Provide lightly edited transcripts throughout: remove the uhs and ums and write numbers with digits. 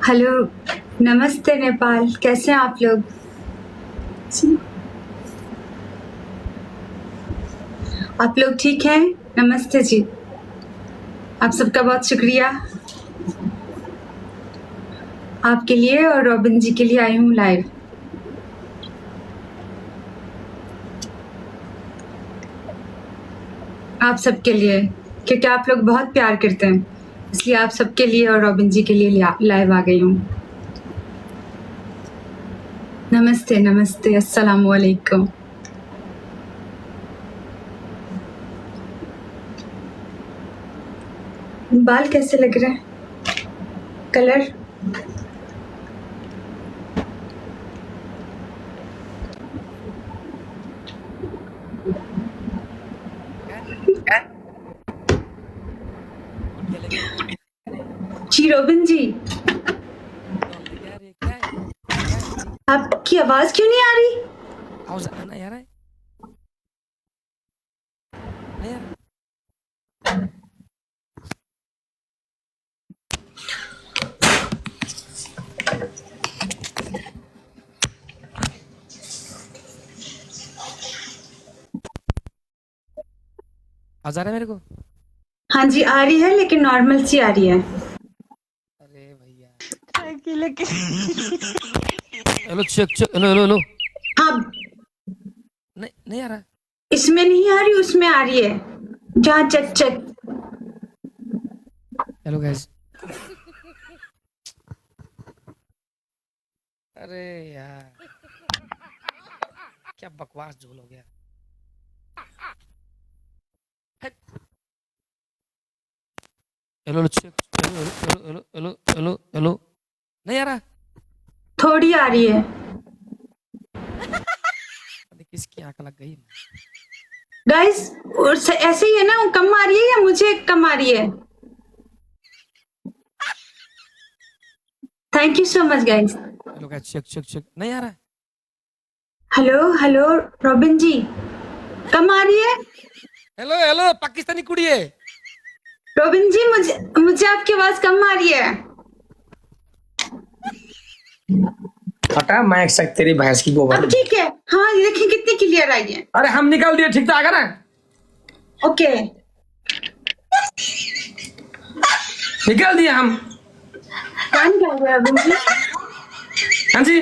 Hello, नमस्ते नेपाल, कैसे हैं आप लोग? आप लोग ठीक हैं? नमस्ते जी। आप सबका बहुत शुक्रिया। आपके लिए और रॉबिन जी के लिए आई हूँ लाइव। आप सबके लिए, क्योंकि आप लोग बहुत प्यार करते हैं, इसलिए आप सबके लिए और रॉबिन जी के लिए लाइव आ गई हूँ। नमस्ते, नमस्ते, अस्सलामु अलैकुम। बाल कैसे लग रहे हैं? कलर? जी रॉबिन जी, आपकी आवाज क्यों नहीं आ रही? आवाज नहीं आ रहा है? नहीं आ रहा? आवाज आ रहा है मेरे को? हाँ जी, आ रही है, लेकिन नॉर्मल सी आ रही है। अरे भैया hello check check hello hello hello हाँ, नहीं नहीं आ रहा। इसमें नहीं आ रही, उसमें आ रही है। जहाँ चेक चेक। Hello guys. अरे यार क्या बकवास झोल हो गया। Hello hello check hello hello hello hello hello hello नहीं आ रहा। थोड़ी आ रही है। किसकी आंख लग गई? गाइस, ऐसे ही है ना, वो कम आ रही है या मुझे कम आ रही है? Thank you so much guys. Hello guys check check check नहीं आ रहा। हेलो हेलो रॉबिन जी, कम आ रही है? हेलो हेलो पाकिस्तानी कुड़ी है। रॉबिन जी, मुझे मुझे आपकी आवाज कम आ रही है। हटा माइक से तेरी भैंस की गोबर। अब ठीक है। हाँ, ये देखिए कितनी क्लियर आई है। अरे हम निकाल दिए, ठीक था ना? ओके, निकाल दिया हम। क्या निकाल दिया रॉबिन जी? हाँ जी,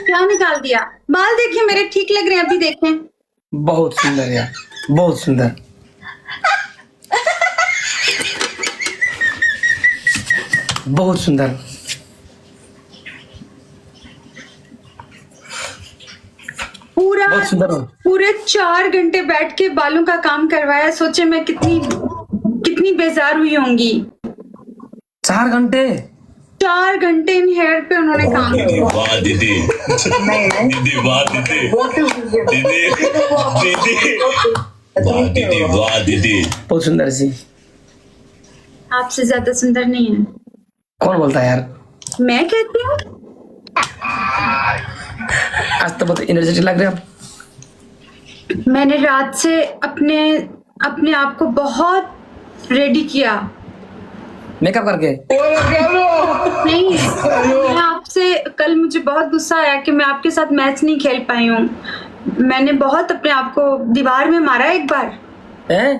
क्या निकाल दिया? बाल देखिए मेरे ठीक लग रहे हैं, अभी देखें। बहुत सुंदर यार, बहुत सुंदर, बहुत सुंदर। पूरा बहुत सुंदर हो। पूरे 4 घंटे बैठ के बालों का काम करवाया। सोचे मैं कितनी कितनी बेजार हुई होंगी। 4 घंटे? 4 घंटे इन हेयर पे उन्होंने काम किया। वाह दीदी, दीदी वाह दीदी, दीदी दीदी वाह दीदी, वाह दीदी। बहुत सुंदर सी। आपसे ज्यादा सुंदर नहीं है। कौन बोलता है यार? मैं कहती हूँ। आज तो बहुत एनर्जेटिक लग रहे हैं आप। मैंने रात से अपने अपने आप को बहुत रेडी किया। मेकअप करके? नहीं, मैं आपसे कल मुझे बहुत गुस्सा आया कि मैं आपके साथ मैच नहीं खेल पाई हूँ। मैंने बहुत अपने आप को दीवार में मारा एक बार। हैं?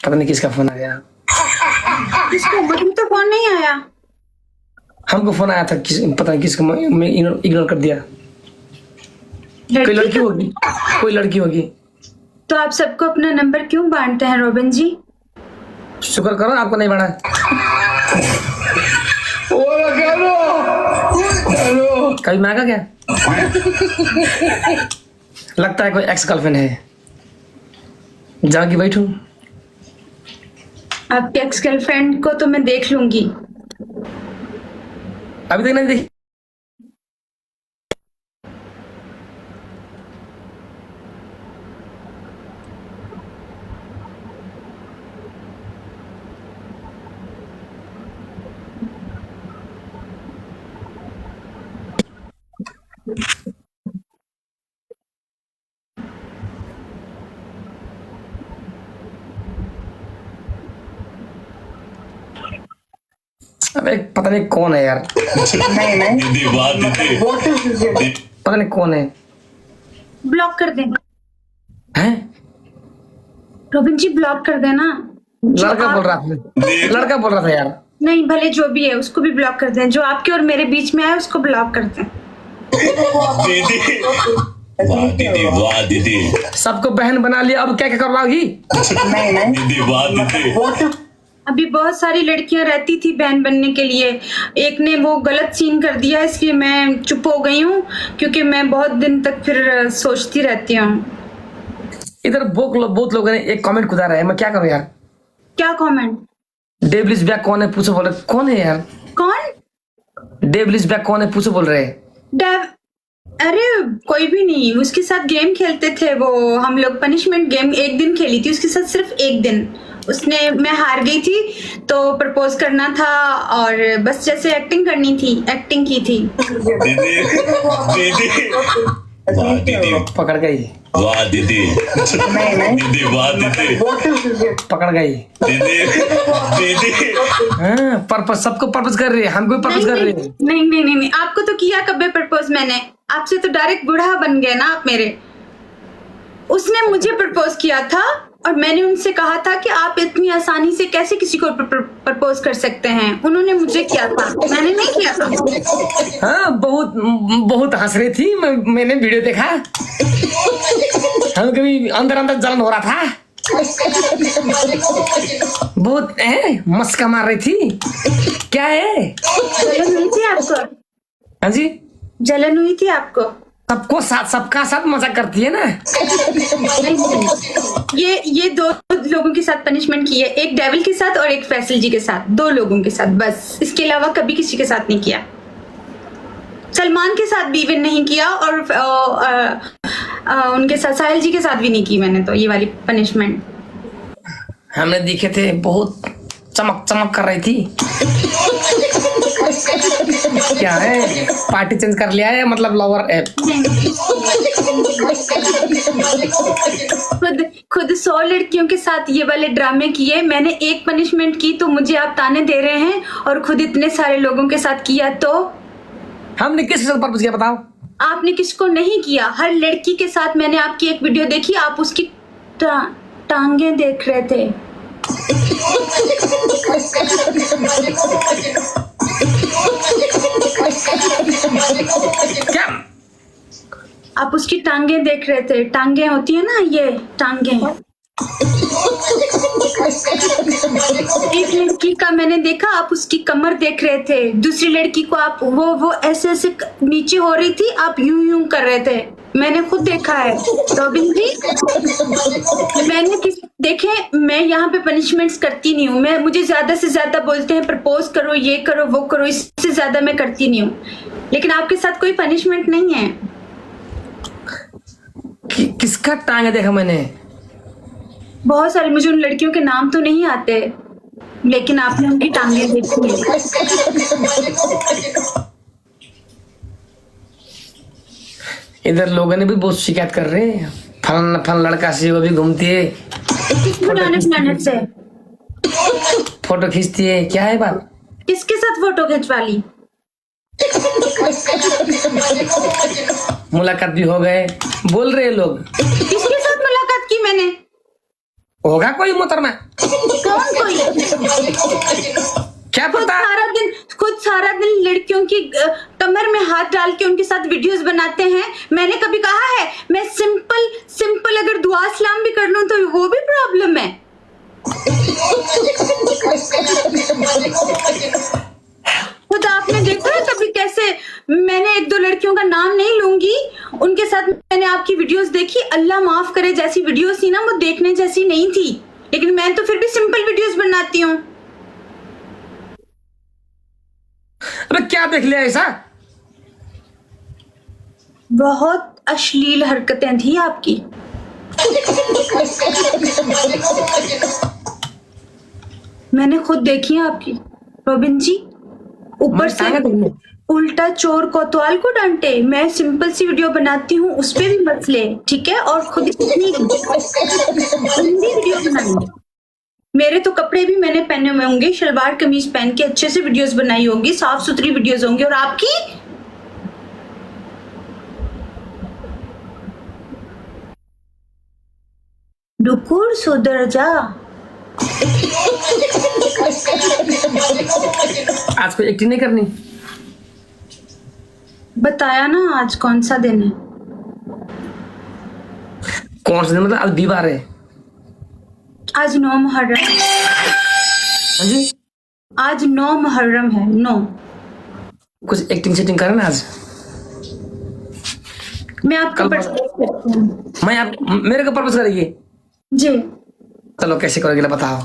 पता नहीं किसका फोन आ गया। किसको? मुझे तो फोन नहीं आया। हमको फोन आया था, पता नहीं किसका, मैं इग्नोर कर दिया। कोई लड़की का? होगी, कोई लड़की होगी। तो आप सबको अपना नंबर क्यों बांटते हैं रॉबिन जी? शुक्र करो आपको नहीं बढ़ा। कभी मांगा क्या? लगता है कोई एक्स गर्लफ्रेंड है। जाके बैठू। आपके एक्स गर्लफ्रेंड को तो मैं देख लूंगी। अभी तक नहीं देखी। अबे पता नहीं कौन है यार, दीदी वाह दीदी पता नहीं कौन है। ब्लॉक कर दें हैं? रोबिन जी, ब्लॉक कर देना। लड़का बोल रहा था, लड़का बोल रहा था यार। नहीं, भले जो भी है उसको भी ब्लॉक कर दें। जो आपके और मेरे बीच में है उसको ब्लॉक कर दें। दीदी वाह दीदी सबको बहन बना लिया, अब क्या क्या करवाओगी? दीदी वाह दीदी अभी बहुत सारी लड़कियां रहती थी बहन बनने के लिए, एक ने वो गलत सीन कर दिया, इसलिए मैं चुप हो गई हूँ, क्योंकि मैं बहुत दिन तक फिर सोचती रहती हूँ। इधर बहुत लोगों ने एक कमेंट खुदा रहा है, मैं क्या करूं यार? क्या कमेंट? डेविलिस बैक कौन है पूछो, बोल रहे कौन है यार? कौन? डेविलिस बैक कौन है पूछो बोल रहे। अरे कोई भी नहीं, उसके साथ गेम खेलते थे वो, हम लोग पनिशमेंट गेम एक दिन खेली थी उसके साथ, सिर्फ एक दिन। उसने, मैं हार गई थी तो प्रपोज करना था और बस जैसे एक्टिंग करनी थी, एक्टिंग की थी। दीदी दीदी वाह दीदी पकड़ गई, वाह दीदी दीदी वाह दीदी पकड़ गई। दीदी दीदी हाँ, पर्पस सबको पर्पस कर रही है, हमको भी पर्पस कर रही है। नहीं नहीं नहीं नहीं, आपको तो किया कब प्रपोज मैंने? आपसे तो डायरेक्ट बूढ़ा बन गए ना आप मेरे। उसने मुझे प्रपोज किया था और मैंने उनसे कहा था कि आप इतनी आसानी से कैसे किसी को प्रपोज कर सकते हैं। उन्होंने मुझे किया था, मैंने नहीं किया था। हाँ, बहुत बहुत हंस रही थी, मैंने वीडियो देखा। हम कभी अंदर अंदर जलन हो रहा था, बहुत मस्का मार रही थी। क्या है? जलन हुई थी आपको? हाँ जी, जलन हुई थी आपको? सबको साथ, सबका साथ मजाक करती है ना। ये दो लोगों के साथ पनिशमेंट की है, एक डेविल के साथ और एक फैसल जी के साथ, दो लोगों के साथ बस। इसके अलावा कभी किसी के साथ नहीं किया। सलमान के साथ भी इवन नहीं किया और उनके साथ साहिल जी के साथ भी नहीं की मैंने तो ये वाली पनिशमेंट। हमने देखे थे बहुत चमक चमक कर रही थी। क्या है, पार्टी चेंज कर लिया है मतलब लवर ऐप? खुद 100 लड़कियों के साथ ये वाले ड्रामे किए, मैंने एक पनिशमेंट की तो मुझे आप ताने दे रहे हैं, और खुद इतने सारे लोगों के साथ किया तो? हमने किस साथ पर्पस किया बताओ? आपने किसको नहीं किया? हर लड़की के साथ मैंने आपकी एक वीडियो देखी, आप उसकी टांगे देख रहे थे। क्या? आप उसकी टांगे देख रहे थे। टांगे होती है ना, ये टांगे। एक लड़की का मैंने देखा, आप उसकी कमर देख रहे थे। दूसरी लड़की को आप वो ऐसे ऐसे नीचे हो रही थी, आप यूं यूं कर रहे थे। मैंने खुद देखा है रोबिन जी। मैंने देखे, मैं यहाँ पे पनिशमेंट्स करती नहीं हूँ। मुझे ज्यादा से ज्यादा बोलते हैं प्रपोज करो, ये करो, वो करो, इससे ज्यादा मैं करती नहीं हूँ। लेकिन आपके साथ कोई पनिशमेंट नहीं है। किसका टांगे देखा मैंने? बहुत सारे, मुझे उन लड़कियों के नाम तो नहीं आते, लेकिन आपने उनकी टांगे देखी है। इधर लोगों ने भी बहुत शिकायत कर रहे हैं, फन लड़का से वो भी घूमती है, से फोटो खींचती है। क्या है बात? किसके साथ फोटो खिंचवा ली? मुलाकात भी हो गए बोल रहे लोग। किसके साथ मुलाकात की मैंने? होगा कोई मोहतरमा? कौन कोई? क्या पता? खुद सारा दिन लड़कियों की कमर में हाथ डाल के उनके साथ वीडियोस बनाते हैं। मैंने कभी कहा है मैं सिंपल अगर दुआ सलाम भी कर लूं तो वो भी प्रॉब्लम है? खुद आपने देखा है कभी कैसे? मैंने एक दो लड़कियों का नाम नहीं लूंगी, उनके साथ मैंने आपकी वीडियोस देखी, अल्लाह माफ करे जैसी वीडियोस थी ना वो देखने जैसी नहीं थी, लेकिन मैं तो फिर भी सिंपल वीडियोस बनाती हूँ। अबे क्या देख लिया ऐसा? बहुत अश्लील हरकतें थी आपकी। मैंने खुद देखी है आपकी रोबिन जी। ऊपर से उल्टा चोर कोतवाल को डांटे। मैं सिंपल सी वीडियो बनाती हूँ, उस पे भी मसले, ठीक है, और खुद इतनी गंदी वीडियो बनाई। मेरे तो कपड़े भी मैंने पहने हुए होंगे, शलवार कमीज पहन के अच्छे से वीडियोस बनाई होंगी, साफ सुथरी वीडियोस होंगी, और आपकी डुकुर सुधर जा। आज कोई एक्टिंग नहीं करनी? बताया ना आज कौन सा दिन है। कौन सा दिन मतलब? आज बीवार है। आज 9 मुहर्रम। हाँ जी, आज 9 मुहर्रम है। 9। कुछ एक्टिंग सेटिंग करें ना आज। मैं आपको कल प्रपोज करती हूँ। मैं आप मेरे को प्रपोज करेगी? जी। चलो कैसे करोगे बताओ।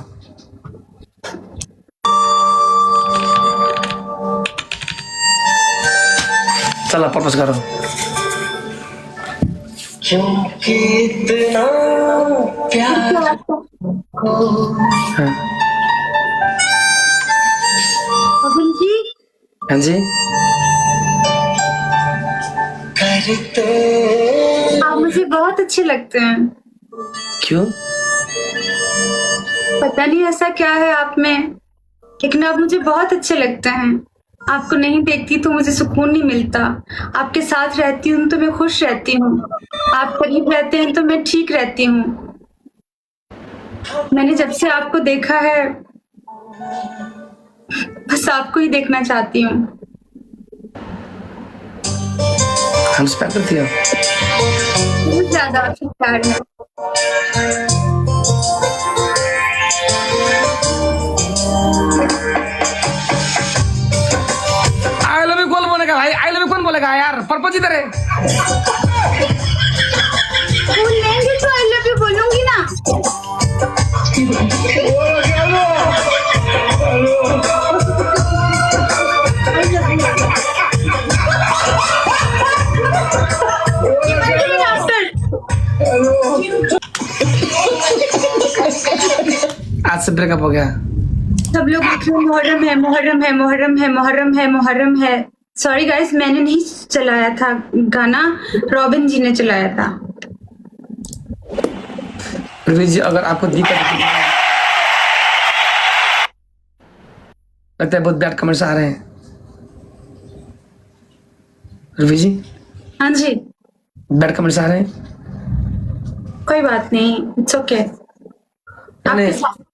चलो प्रपोज करो। क्योंकि इतना प्यार। हाँ अभिन जी, हाँ जी, आप मुझे बहुत अच्छे लगते हैं। क्यों? पता नहीं ऐसा क्या है आप में, लेकिन आप मुझे बहुत अच्छे लगते हैं। आपको नहीं देखती तो मुझे सुकून नहीं मिलता। आपके साथ रहती हूँ तो मैं खुश रहती हूँ। आप करीब रहते हैं तो मैं ठीक रहती हूँ। मैंने जब से आपको देखा है बस आपको ही देखना चाहती हूँ। हम प्यार करती हो? बहुत ज्यादा आपसे प्यार है। आई लव यू कौन बोलेगा भाई? आई लव यू कौन बोलेगा यार? प्रपोज इधर है। बोलेंगे तो आई लव यू बोलूंगी ना। आज से ब्रेकअप हो गया। सब लोग लिख रहे हैं मुहर्रम है, मुहर्रम है, मुहर्रम है, मुहर्रम है, मुहर्रम है। सॉरी गाइस, मैंने नहीं चलाया था गाना, रॉबिन जी ने चलाया था। रवि जी अगर आपको दिक्कत लगता है बहुत बैड कमेंट्स आ रहे हैं रवि जी, हाँ जी, बैड कमेंट्स आ रहे हैं। कोई बात नहीं, इट्स ओके।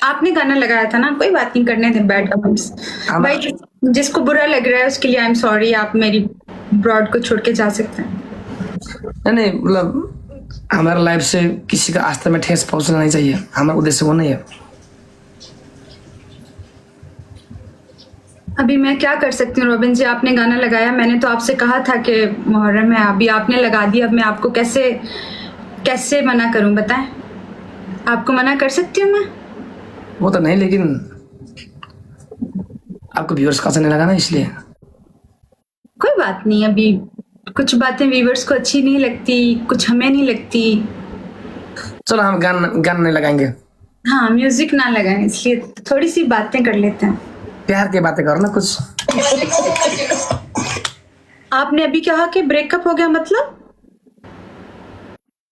आपने गाना लगाया था ना, कोई बात नहीं, करने दें बैड कमेंट्स। भाई जिसको बुरा लग रहा है उसके लिए आई एम सॉरी। आप मेरी ब्रॉड को छोड़ के जा सकते हैं। नहीं मतलब हमारे लाइफ से किसी का आस्था में ठेस पहुंचना नहीं चाहिए, हमारा उद्देश्य वो नहीं है। अभी मैं क्या कर सकती हूँ रॉबिन जी? आपने गाना लगाया, मैंने तो आपसे कहा था कि मुहर्रम है, अभी आपने लगा दिया। अब मैं आपको कैसे मना करूं बताएं? आपको मना कर सकती हूँ मैं? वो तो नहीं, लेकिन आपको व्यूअर्स का नहीं लगा ना, इसलिए। कोई बात नहीं, अभी कुछ बातें व्यूअर्स को अच्छी नहीं लगती, कुछ हमें नहीं लगती। चलो हम गाना नहीं लगाएंगे। हाँ, म्यूजिक ना लगाएं, इसलिए थोड़ी सी बातें कर लेते हैं। प्यार की बातें करो ना कुछ। आपने अभी कहा कि ब्रेकअप हो गया, मतलब?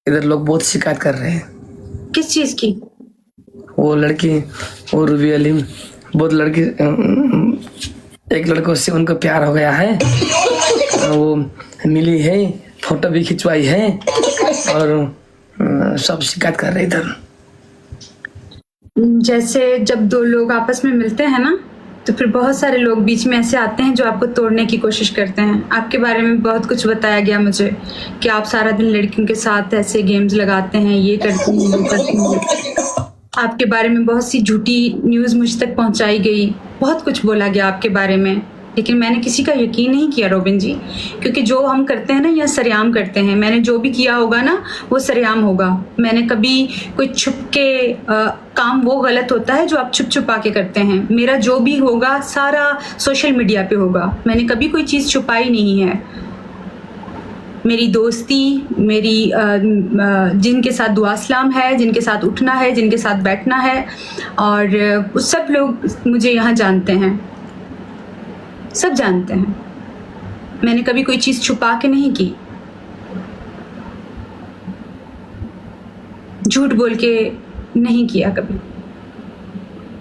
इधर लोग बहुत शिकायत कर रहे हैं। किस चीज की? वो लड़की, वो रूबी अलीम, बहुत लड़की, एक लड़कों से उनको प्यार हो गया है, वो मिली है, फोटो भी खिंचवाई है, और सब शिकायत कर रहे इधर। जैसे जब दो लोग आपस में मिलते हैं ना, तो फिर बहुत सारे लोग बीच में ऐसे आते हैं जो आपको तोड़ने की कोशिश करते हैं। आपके बारे में बहुत कुछ बताया गया मुझे कि आप सारा दिन लड़कियों के साथ ऐसे गेम्स लगाते हैं, ये करते हैं, वो करते हैं। आपके बारे में बहुत सी झूठी न्यूज़ मुझ तक पहुंचाई गई, बहुत कुछ बोला गया आपके बारे में, लेकिन मैंने किसी का यकीन नहीं किया रॉबिन जी, क्योंकि जो हम करते हैं ना, यह सरेआम करते हैं। मैंने जो भी किया होगा ना, वो सरेआम होगा। मैंने कभी कोई छुप के काम, वो गलत होता है जो आप छुप छुपा के करते हैं। मेरा जो भी होगा सारा सोशल मीडिया पे होगा। मैंने कभी कोई चीज़ छुपाई नहीं है। मेरी दोस्ती, मेरी जिनके साथ दुआ सलाम है, जिनके साथ उठना है, जिनके साथ बैठना है, और सब लोग मुझे यहाँ जानते हैं, सब जानते हैं। मैंने कभी कोई चीज़ छुपा के नहीं की, झूठ बोल के नहीं किया कभी।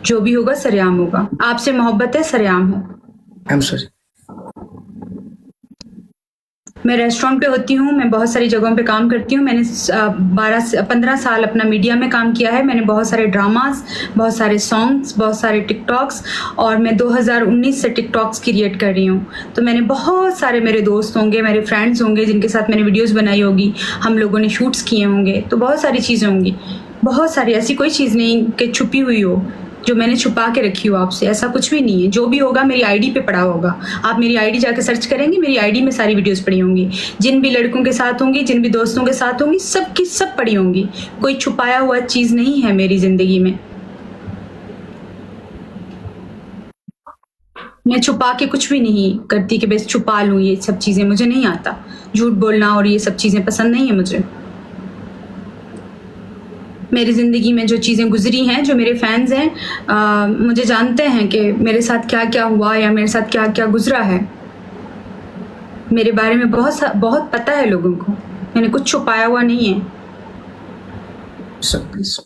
जो भी होगा सरेआम होगा। आपसे मोहब्बत है, सरेआम है। आई एम सॉरी। मैं रेस्टोरेंट पे होती हूँ, मैं बहुत सारी जगहों पे काम करती हूँ। मैंने 15 साल अपना मीडिया में काम किया है। मैंने बहुत सारे ड्रामास, बहुत सारे सॉन्ग्स, बहुत सारे टिकटॉक्स, और मैं 2019 से टिकटॉक्स क्रिएट कर रही हूँ। तो मैंने बहुत सारे, मेरे दोस्त होंगे, मेरे फ्रेंड्स होंगे जिनके साथ मैंने वीडियोज़ बनाई होगी, हम लोगों ने शूट्स किए होंगे, तो बहुत सारी चीज़ें होंगी, बहुत सारी। ऐसी कोई चीज़ नहीं कि छुपी हुई हो जो मैंने छुपा के रखी हो आपसे, ऐसा कुछ भी नहीं है। जो भी होगा मेरी आईडी पे पड़ा होगा। आप मेरी आईडी जाके सर्च करेंगे, मेरी आईडी में सारी वीडियोस पड़ी होंगी। जिन भी लड़कों के साथ होंगी, जिन भी दोस्तों के साथ होंगी, सब की सब पड़ी होंगी। कोई छुपाया हुआ चीज़ नहीं है मेरी ज़िंदगी में। मैं छुपा के कुछ भी नहीं करती कि बस छुपा लूँ। ये सब चीज़ें मुझे नहीं आता। झूठ बोलना और ये सब चीज़ें पसंद नहीं है मुझे। मेरी ज़िंदगी में जो चीज़ें गुजरी हैं, जो मेरे फैंस हैं मुझे जानते हैं कि मेरे साथ क्या क्या हुआ या मेरे साथ क्या क्या गुजरा है। मेरे बारे में बहुत पता है लोगों को। मैंने कुछ छुपाया हुआ नहीं है। Sir please.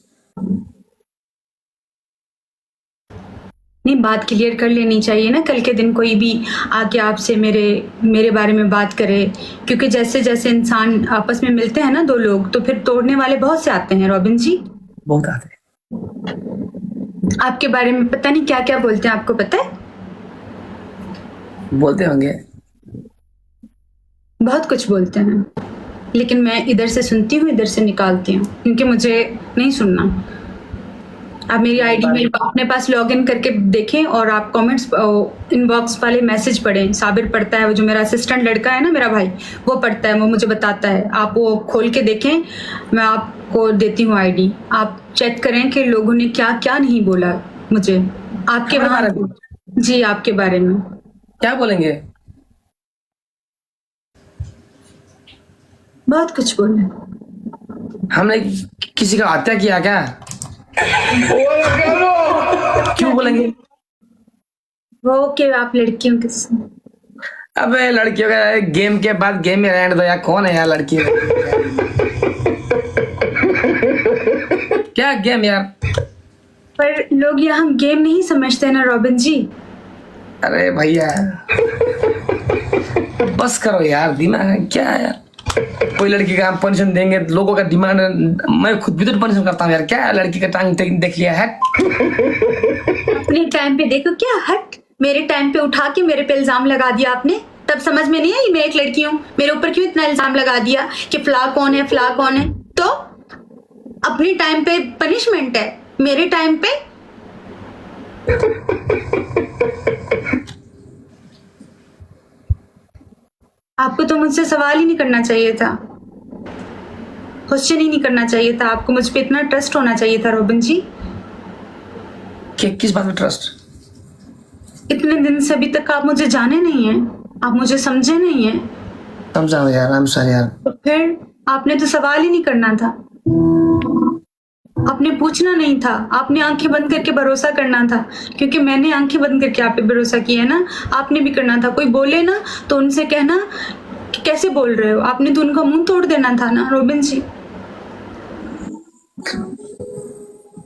नहीं, बात क्लियर कर लेनी चाहिए ना। कल के दिन कोई भी आके आपसे मेरे बारे में बात करे, क्योंकि जैसे जैसे इंसान आपस में मिलते हैं ना दो लोग, तो फिर तोड़ने वाले बहुत से आते हैं रॉबिन जी। बहुत आते हैं। आपके बारे में पता नहीं क्या क्या बोलते हैं, आपको पता है? बोलते होंगे। बहुत कुछ बोलते हैं, लेकिन मैं इधर से सुनती हूँ, इधर से निकालती हूँ, क्योंकि मुझे नहीं सुनना। आप मेरी आईडी में अपने पास लॉगिन करके देखें और आप कमेंट्स इनबॉक्स वाले मैसेज पढ़ें। साबिर पढ़ता है, वो जो मेरा असिस्टेंट लड़का है ना, मेरा भाई, वो पढ़ता है, वो मुझे बताता है। आप वो खोल के देखें, मैं आपको देती हूँ आईडी। आप चेक करें कि लोगों ने क्या क्या नहीं बोला मुझे आपके बारे में। जी, आपके बारे में क्या बोलेंगे? बहुत कुछ बोले। हमने किसी का हत्या किया क्या? क्यों बोलेंगे? वो कि आप लड़कियों के साथ। अबे लड़कियों का गेम के बाद गेम में रहने दो यार। कौन है यार लड़की? क्या गेम यार? पर लोग यहाँ गेम नहीं समझते ना रॉबिन जी। अरे भैया बस करो यार, दिमाग क्या है यार? कोई लड़की का हम परमिशन देंगे, लोगों का डिमांड। मैं खुद भी तो परमिशन करता हूँ यार। क्या लड़की का टांग देख लिया है? अपने टाइम पे देखो क्या हट। मेरे टाइम पे उठा के मेरे पे इल्जाम लगा दिया आपने, तब समझ में नहीं आई मैं एक लड़की हूँ। मेरे ऊपर क्यों इतना इल्जाम लगा दिया कि फला कौन है, फला कौन है? तो अपने टाइम पे पनिशमेंट है, मेरे टाइम पे आपको तो मुझसे सवाल ही नहीं करना चाहिए था, क्वेश्चन ही नहीं करना चाहिए था। आपको मुझ पे इतना ट्रस्ट होना चाहिए था रॉबिन जी। किस बात में ट्रस्ट? इतने दिन से अभी तक आप मुझे जाने नहीं हैं, आप मुझे समझे नहीं हैं। समझा यार, आई एम सॉरी यार। तो फिर आपने तो सवाल ही नहीं करना था, आपने पूछना नहीं था, आपने आंखें बंद करके भरोसा करना था। क्योंकि मैंने आंखें बंद करके आप पे भरोसा किया है ना, आपने भी करना था। कोई बोले ना तो उनसे कहना कि कैसे बोल रहे हो, आपने तो उनका मुंह तोड़ देना था ना रॉबिन जी।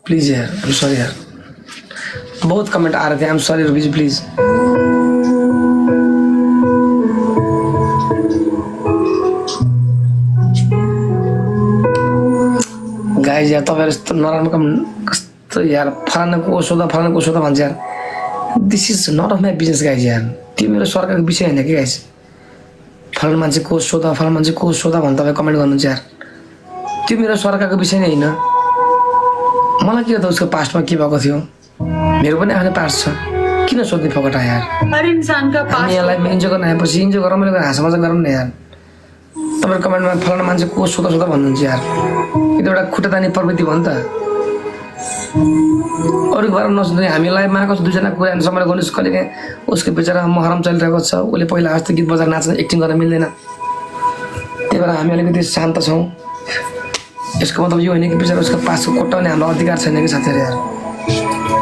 प्लीज यार, आई एम सॉरी यार। बहुत कमेंट आ रहे थे, I am sorry Ruby ji, please. Guys यार तपाईहरु यस्तो नराम्रो कस्तो यार, फलानाको सोधा भन्छ यार। This is not of my business guys यार। त्यो मेरो सरकारको विषय होइन कि गाइस। फलाना मान्छे को सोधा भन्छ तपाईँ कमेन्ट गर्नुहुन्छ यार। त्यो मेरो सरकारको विषय नै होइन। मलाई के हो त उसको पास्टमा के भएको थियो? मेरो पनि आफ्नै पास्ट छ, किन सोध्ने फकटा यार? हर इंसान का हामी यहाँ लाइफमा इन्जोय गर्न आएपछि इन्जोय गरौँ, मैले हाँसामजा गरौँ न यार। तपाईँ कमेन्टमा फलाना मान्छे को सोधा भन्नुहुन्छ यार। यो त एउटा खुट्टातानी प्रवृत्ति भयो नि त। अरूको बारेमा नसोध्ने, हामी लाइफमा आएको छ दुईजना कुरा समय गर्नुहोस्। कहिले उसको बेचारा महरम चलिरहेको छ, उसले पहिला जस्तो गीत बजाएर नाच्न एक्टिङ गर्न मिल्दैन। त्यही भएर हामी अलिकति शान्त छौँ। यसको मतलब यो होइन कि बेचारा उसको पासको कोट्टाउने हाम्रो अधिकार छैन कि साथीहरू यार।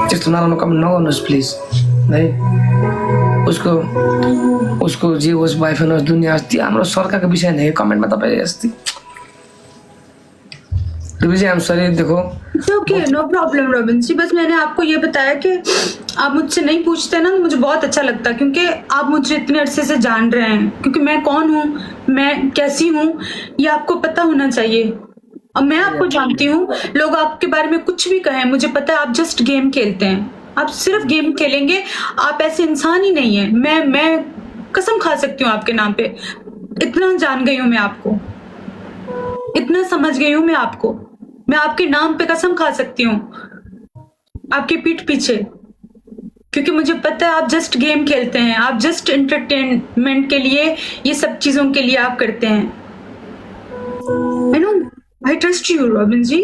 त्यस्तो नराम्रो कमेन्ट नगर्नुहोस् प्लिज है। उसको जे होस्, बोयफ्रेन्ड होस्, दुनियाँ होस्, त्यो हाम्रो सरकारको विषय होइन। कमेन्टमा तपाईँ यस्तै Ruby ji I am sorry, देखो okay, no problem Robin ji. बस मैंने आपको ये बताया कि आप मुझसे नहीं पूछते ना तो मुझे बहुत अच्छा लगता, क्योंकि आप मुझे इतने अरसे से जान रहे हैं, क्योंकि मैं कौन हूँ, मैं कैसी हूँ, ये आपको पता होना चाहिए। और मैं आपको जानती हूँ, लोग आपके बारे में कुछ भी कहें, मुझे पता है आप जस्ट गेम खेलते हैं, आप सिर्फ गेम खेलेंगे, आप ऐसे इंसान ही नहीं है। मैं कसम खा सकती हूँ आपके नाम पे, इतना जान गई हूँ मैं आपको, इतना समझ गई हूँ मैं आपको, मैं आपके नाम पे कसम खा सकती हूँ आपकी पीठ पीछे, क्योंकि मुझे पता है आप जस्ट गेम खेलते हैं, आप जस्ट एंटरटेनमेंट के लिए ये सब चीजों के लिए आप करते हैं। I know, I trust you Robin ji.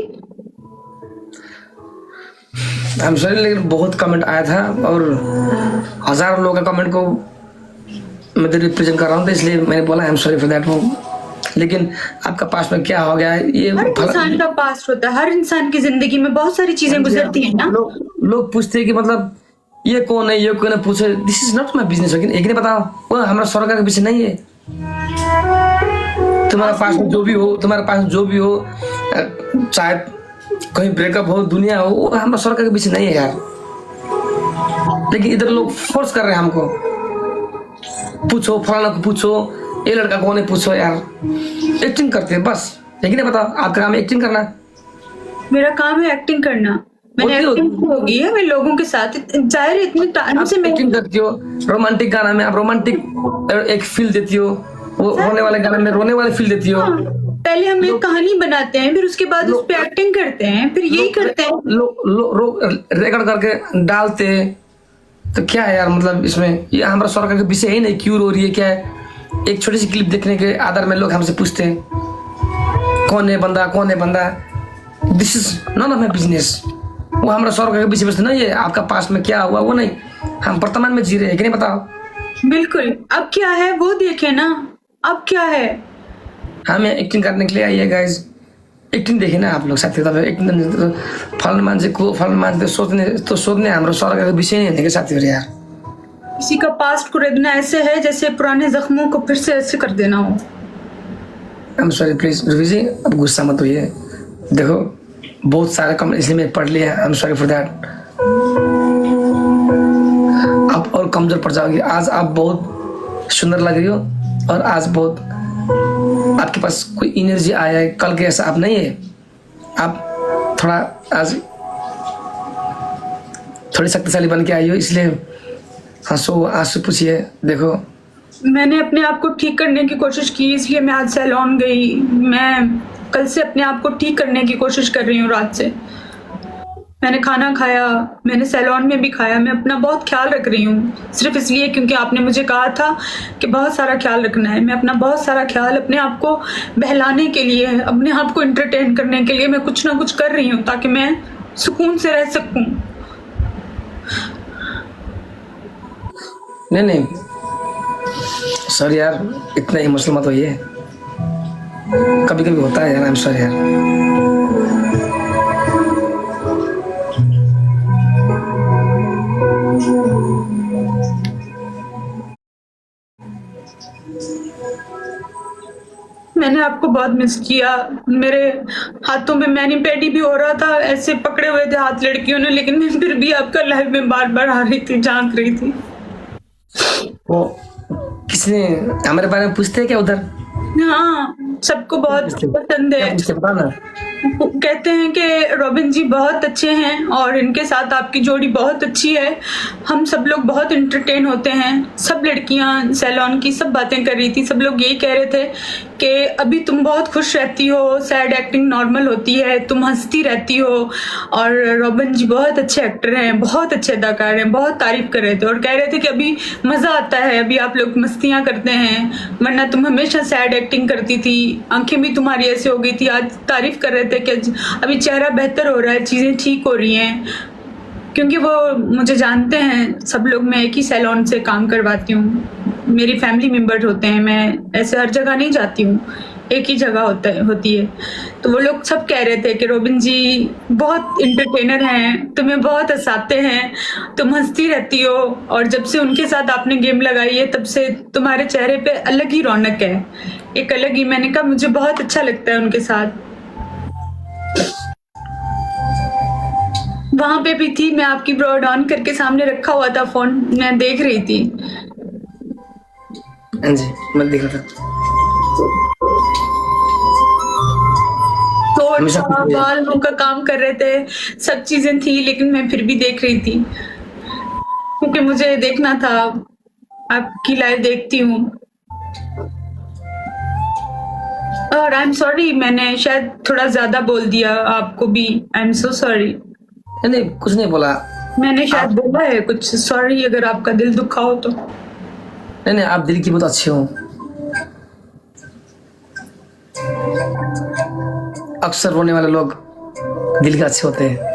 I am sorry, लेकिन बहुत कमेंट आया था और हजारों लोगों का कमेंट को मैं तो रिप्रेजेंट कर रहा हूँ, तो इसलिए मैंने बोला आई एम सॉरी फॉर दैट। लेकिन आपका पास में क्या हो गया है ये हर इंसान का पास्ट होता है, हर इंसान की जिंदगी में बहुत सारी चीजें गुजरती है ना। लोग पूछते हैं कि मतलब ये कौन है, ये कौन है, पूछे this is not my business. एक नहीं बताओ, वो हमारा स्वर्ग के पीछे नहीं है। तुम्हारे पास जो भी हो, तुम्हारे पास जो भी हो, चाहे कहीं ब्रेकअप हो, दुनिया हो, वो हमारा स्वर्ग के पीछे नहीं है यार। लेकिन इधर लोग फोर्स कर रहे हैं हमको, पूछो फलाना को, पूछो ये लड़का कौन है, पूछो यार। एक्टिंग करते हैं बस, लेकिन नहीं बताओ आपका काम है एक्टिंग करना। मेरा काम है एक्टिंग करना, मैंने एक्टिंग होगी है मैं लोगों के साथ, जाहिर है इतने टाइम से मैं एक्टिंग करती हो। रोमांटिक गाना में आप रोमांटिक एक फील देती हो, वो रोने वाले गाने में रोने वाले फील देती हो। पहले हम एक कहानी बनाते हैं, फिर उसके बाद उस पे एक्टिंग करते हैं, फिर यही करते हैं। रिकॉर्ड करके डालते, तो क्या है यार, मतलब इसमें ये हमारा स्वर्ग का विषय है नहीं, क्यों रो रही है, क्या है। एक छोटी सी क्लिप देखने के आधार में लोग हमसे पूछते हैं कौन है बंदा, कौन है बंदा। This is not of my business. वो हमारा स्वर्ग का विषय वस्तु नहीं है। आपका पास्ट में क्या हुआ वो नहीं, हम वर्तमान में जी रहे हैं कि नहीं बताओ। बिल्कुल, अब क्या है वो देखे ना, अब क्या है। हमें एक्टिंग करने के लिए आइए गाइज, एक्टिंग देखे ना आप लोग साथी। तपाईँ एक्टिङ फलानु मान्छेको फलानु मान्छे सोध्ने हाम्रो स्वर्गका विषय नै होइन कि साथीहरू यार। किसी का पास्ट को रगना ऐसे है जैसे पुराने जख्मों को फिर से ऐसे कर देना हो। I am sorry please Ruby ji, अब गुस्सा मत होइए। देखो बहुत सारे कमेंट इसलिए मैं पढ़ लिया, आई एम सॉरी फॉर दैट। आप और कमजोर पड़ जाओगी। आज आप बहुत सुंदर लग रही हो और आज बहुत आपके पास कोई एनर्जी आया है, कल के ऐसा आप नहीं है। आप थोड़ा आज थोड़ी शक्तिशाली बन के आई हो, इसलिए हंसो, आंसू पूछिए। देखो मैंने अपने आप को ठीक करने की कोशिश की, इसलिए मैं आज सैलून गई। मैं कल से अपने आप को ठीक करने की कोशिश कर रही हूँ। रात से मैंने खाना खाया, मैंने सैलून में भी खाया। मैं अपना बहुत ख्याल रख रही हूँ, सिर्फ इसलिए क्योंकि आपने मुझे कहा था कि बहुत सारा ख्याल रखना है। मैं अपना बहुत सारा ख्याल अपने आप को बहलाने के लिए, अपने आप को एंटरटेन करने के लिए मैं कुछ ना कुछ कर रही हूँ, ताकि मैं सुकून से रह सकूँ। नहीं सॉरी यार, इतना इमोशनल मत होइए। कभी कभी होता है यार, आई एम सॉरी यार। मैंने आपको बहुत मिस किया। मेरे हाथों में मैनी पैडी भी हो रहा था, ऐसे पकड़े हुए थे हाथ लड़कियों ने, लेकिन मैं फिर भी आपका लाइव में बार बार आ रही थी, झांक रही थी। वो किसने हमारे बारे में पूछते हैं क्या उधर? हाँ, सबको बहुत पसंद है। कहते हैं कि रॉबिन जी बहुत अच्छे हैं और इनके साथ आपकी जोड़ी बहुत अच्छी है। हम सब लोग बहुत एंटरटेन होते हैं। सब लड़कियां सैलून की सब बातें कर रही थी, सब लोग यही कह रहे थे कि अभी तुम बहुत खुश रहती हो, सैड एक्टिंग नॉर्मल होती है, तुम हंसती रहती हो। और रॉबिन जी बहुत अच्छे एक्टर हैं, बहुत अच्छे अदाकार हैं, बहुत तारीफ कर रहे थे और कह रहे थे कि अभी मज़ा आता है, अभी आप लोग मस्तियाँ करते हैं, वरना तुम हमेशा सैड एक्टिंग करती थी, आंखें भी तुम्हारी ऐसे हो गई थी। आज तारीफ कर रहे थे कि अभी चेहरा बेहतर हो रहा है, चीज़ें ठीक हो रही हैं, क्योंकि वो मुझे जानते हैं सब लोग। मैं एक ही सैलून से काम करवाती हूँ, मेरी फैमिली मेम्बर होते हैं, मैं ऐसे हर जगह नहीं जाती हूँ, एक ही जगह होती है। तो वो लोग सब कह रहे थे कि रॉबिन जी बहुत एंटरटेनर हैं, तुम्हें बहुत हंसाते हैं, तुम हंसती रहती हो। और जब से उनके साथ आपने गेम लगाई है तब से तुम्हारे चेहरे पे अलग ही रौनक है, एक अलग ही। मैंने कहा मुझे बहुत अच्छा लगता है उनके साथ। वहां पे भी थी, मैं आपकी ब्रॉड ऑन करके सामने रखा हुआ था फोन, मैं देख रही थी। हाँ जी, मैं देख रहा था। तो हमेशा कुछ भी है। बालों का काम कर रहे थे, सब चीजें थी, लेकिन मैं फिर भी देख रही थी क्योंकि मुझे देखना था। आपकी लाइव देखती हूँ। और आई एम सॉरी, मैंने शायद थोड़ा ज्यादा बोल दिया आपको भी। आई एम सो सॉरी। नहीं नहीं, कुछ नहीं बोला। मैंने शायद बोला है कुछ, सॉरी अगर आपका दिल दुखा हो तो। नहीं नहीं, आप दिल की बहुत अच्छे हो। अक्सर रोने वाले लोग दिल के अच्छे होते हैं।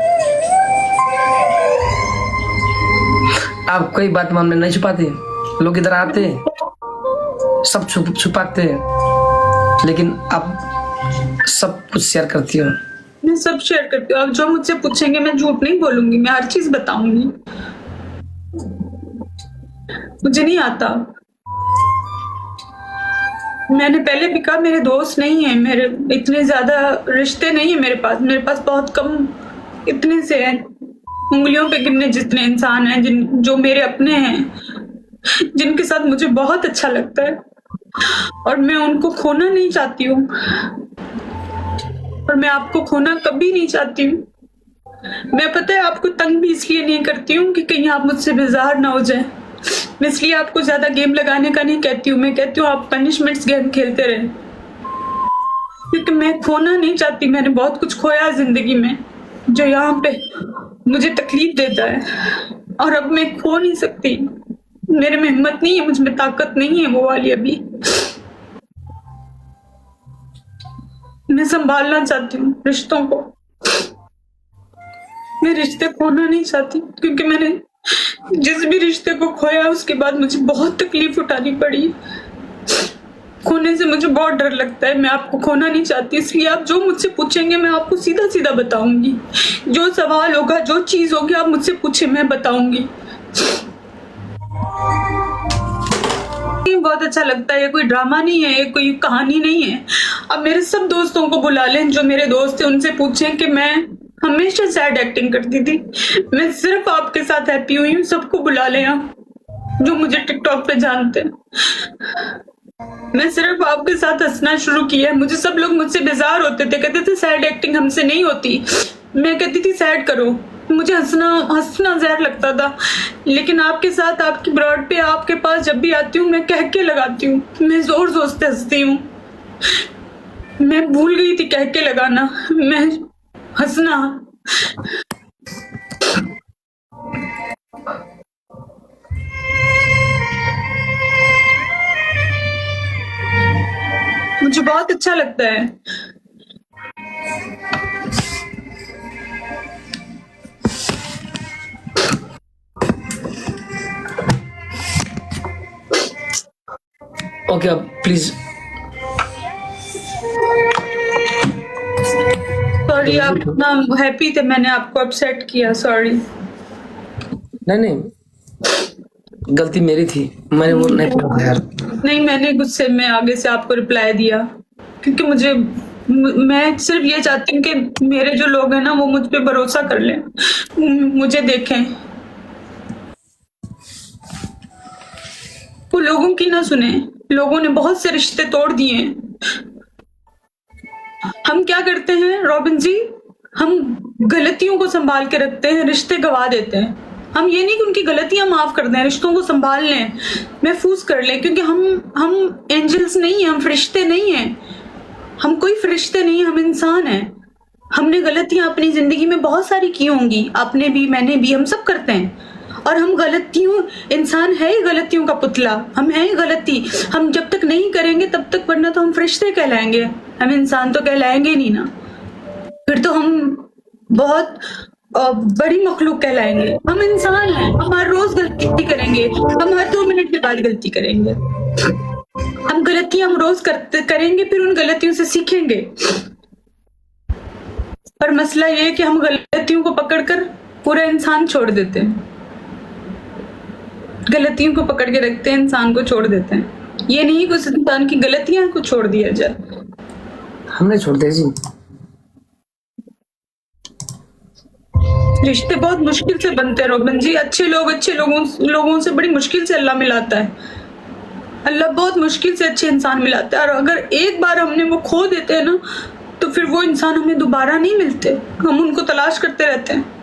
आप कोई बात मामले नहीं छुपाते, लोग इधर आते सब छुपाते, लेकिन आप सब कुछ शेयर करती हो। मैं सब शेयर करती हूँ। आप जो मुझसे पूछेंगे मैं झूठ नहीं बोलूंगी, मैं हर चीज बताऊंगी। मुझे नहीं आता। मैंने पहले भी कहा मेरे दोस्त नहीं है, मेरे इतने ज्यादा रिश्ते नहीं है मेरे पास बहुत कम, इतने से हैं उंगलियों पे गिनने जितने इंसान हैं जो मेरे अपने हैं, जिनके साथ मुझे बहुत अच्छा लगता है और मैं उनको खोना नहीं चाहती हूँ, और मैं आपको खोना कभी नहीं चाहती हूँ। मैं पता है आपको तंग भी इसलिए नहीं करती हूँ कि कहीं आप मुझसे बेजार ना हो जाए। मैं इसलिए आपको ज्यादा गेम लगाने का नहीं कहती हूँ, मैं कहती हूँ आप पनिशमेंट्स गेम खेलते रहे, क्योंकि मैं खोना नहीं चाहती। मैंने बहुत कुछ खोया जिंदगी में जो यहाँ पे मुझे तकलीफ देता है, और अब मैं खो नहीं सकती। मेरे में हिम्मत नहीं है, मुझ में ताकत नहीं है वो वाली अभी। मैं संभालना चाहती हूँ रिश्तों को, मैं रिश्ते खोना नहीं चाहती, क्योंकि मैंने जिस भी रिश्ते को खोया उसके बाद मुझे बहुत तकलीफ उठानी पड़ी। खोने से मुझे बहुत डर लगता है, मैं आपको खोना नहीं चाहती, इसलिए आप जो मुझसे पूछेंगे मैं आपको सीधा सीधा बताऊंगी। जो सवाल होगा, जो चीज होगी, आप मुझसे पूछे, मैं बताऊंगी। बहुत अच्छा लगता है, ये कोई ड्रामा नहीं है, ये कोई कहानी नहीं है। अब मेरे सब दोस्तों को बुला लें, जो मेरे दोस्त थे उनसे पूछें कि मैं हमेशा सैड एक्टिंग करती थी, मैं सिर्फ आपके साथ हैप्पी हुई हूँ। सबको बुला लें आप, जो मुझे टिकटॉक पे जानते हैं। मैं सिर्फ आपके साथ हंसना शुरू किया है। मुझे सब लोग मुझसे बेजार होते थे, कहते थे सैड एक्टिंग हमसे नहीं होती। मैं कहती थी सैड करो, मुझे हंसना जहर लगता था, लेकिन आपके साथ, आपकी ब्रॉड पे, आपके पास जब भी आती हूँ मैं कह के लगाती हूँ, मैं जोर जोर से हंसती हूँ। मैं भूल गई थी कह के लगाना, मैं हंसना। मुझे बहुत अच्छा लगता है। ओके, अब प्लीज। सॉरी, आप इतना हैप्पी थे, मैंने आपको अपसेट किया, सॉरी। नहीं नहीं, गलती मेरी थी, मैंने वो नहीं पढ़ा था यार। नहीं, मैंने गुस्से में आगे से आपको रिप्लाई दिया, क्योंकि मैं सिर्फ ये चाहती हूँ कि मेरे जो लोग हैं ना वो मुझ पे भरोसा कर लें, मुझे देखें, वो लोगों की ना सुने। लोगों ने बहुत से रिश्ते तोड़ दिए। हम क्या करते हैं रॉबिन जी, हम गलतियों को संभाल के रखते हैं, रिश्ते गवा देते हैं। हम ये नहीं कि उनकी गलतियां माफ कर दें, रिश्तों को संभाल लें, महफूज कर लें, क्योंकि हम एंजल्स नहीं हैं, हम फरिश्ते नहीं हैं, हम कोई फरिश्ते नहीं, हम इंसान हैं। हमने गलतियां अपनी जिंदगी में बहुत सारी की होंगी, आपने भी, मैंने भी, हम सब करते हैं। और हम गलतियों, इंसान है ही गलतियों का पुतला, हम हैं ही गलती। हम जब तक नहीं करेंगे तब तक, वरना तो हम फरिश्ते कहलाएंगे, हम इंसान तो कहलाएंगे नहीं ना। फिर तो हम बहुत बड़ी मखलूक कहलाएंगे। हम इंसान हैं, हम हर रोज गलती करेंगे, हम हर 2 मिनट के बाद गलती करेंगे। हम गलतियां हम रोज करेंगे, फिर उन गलतियों से सीखेंगे। पर मसला ये है कि हम गलतियों को पकड़कर पूरा इंसान छोड़ देते हैं, गलतियों को पकड़ के रखते हैं, इंसान को छोड़ देते हैं। ये नहीं कि उस इंसान की गलतियां को छोड़ दिया जाए। हमने छोड़ दिया जी। रिश्ते बहुत मुश्किल से बनते हैं रोबन जी। अच्छे लोगों से बड़ी मुश्किल से अल्लाह मिलाता है। अल्लाह बहुत मुश्किल से अच्छे इंसान मिलाता है, और अगर एक बार हमने वो खो देते हैं ना, तो फिर वो इंसान हमें दोबारा नहीं मिलते, हम उनको तलाश करते रहते हैं।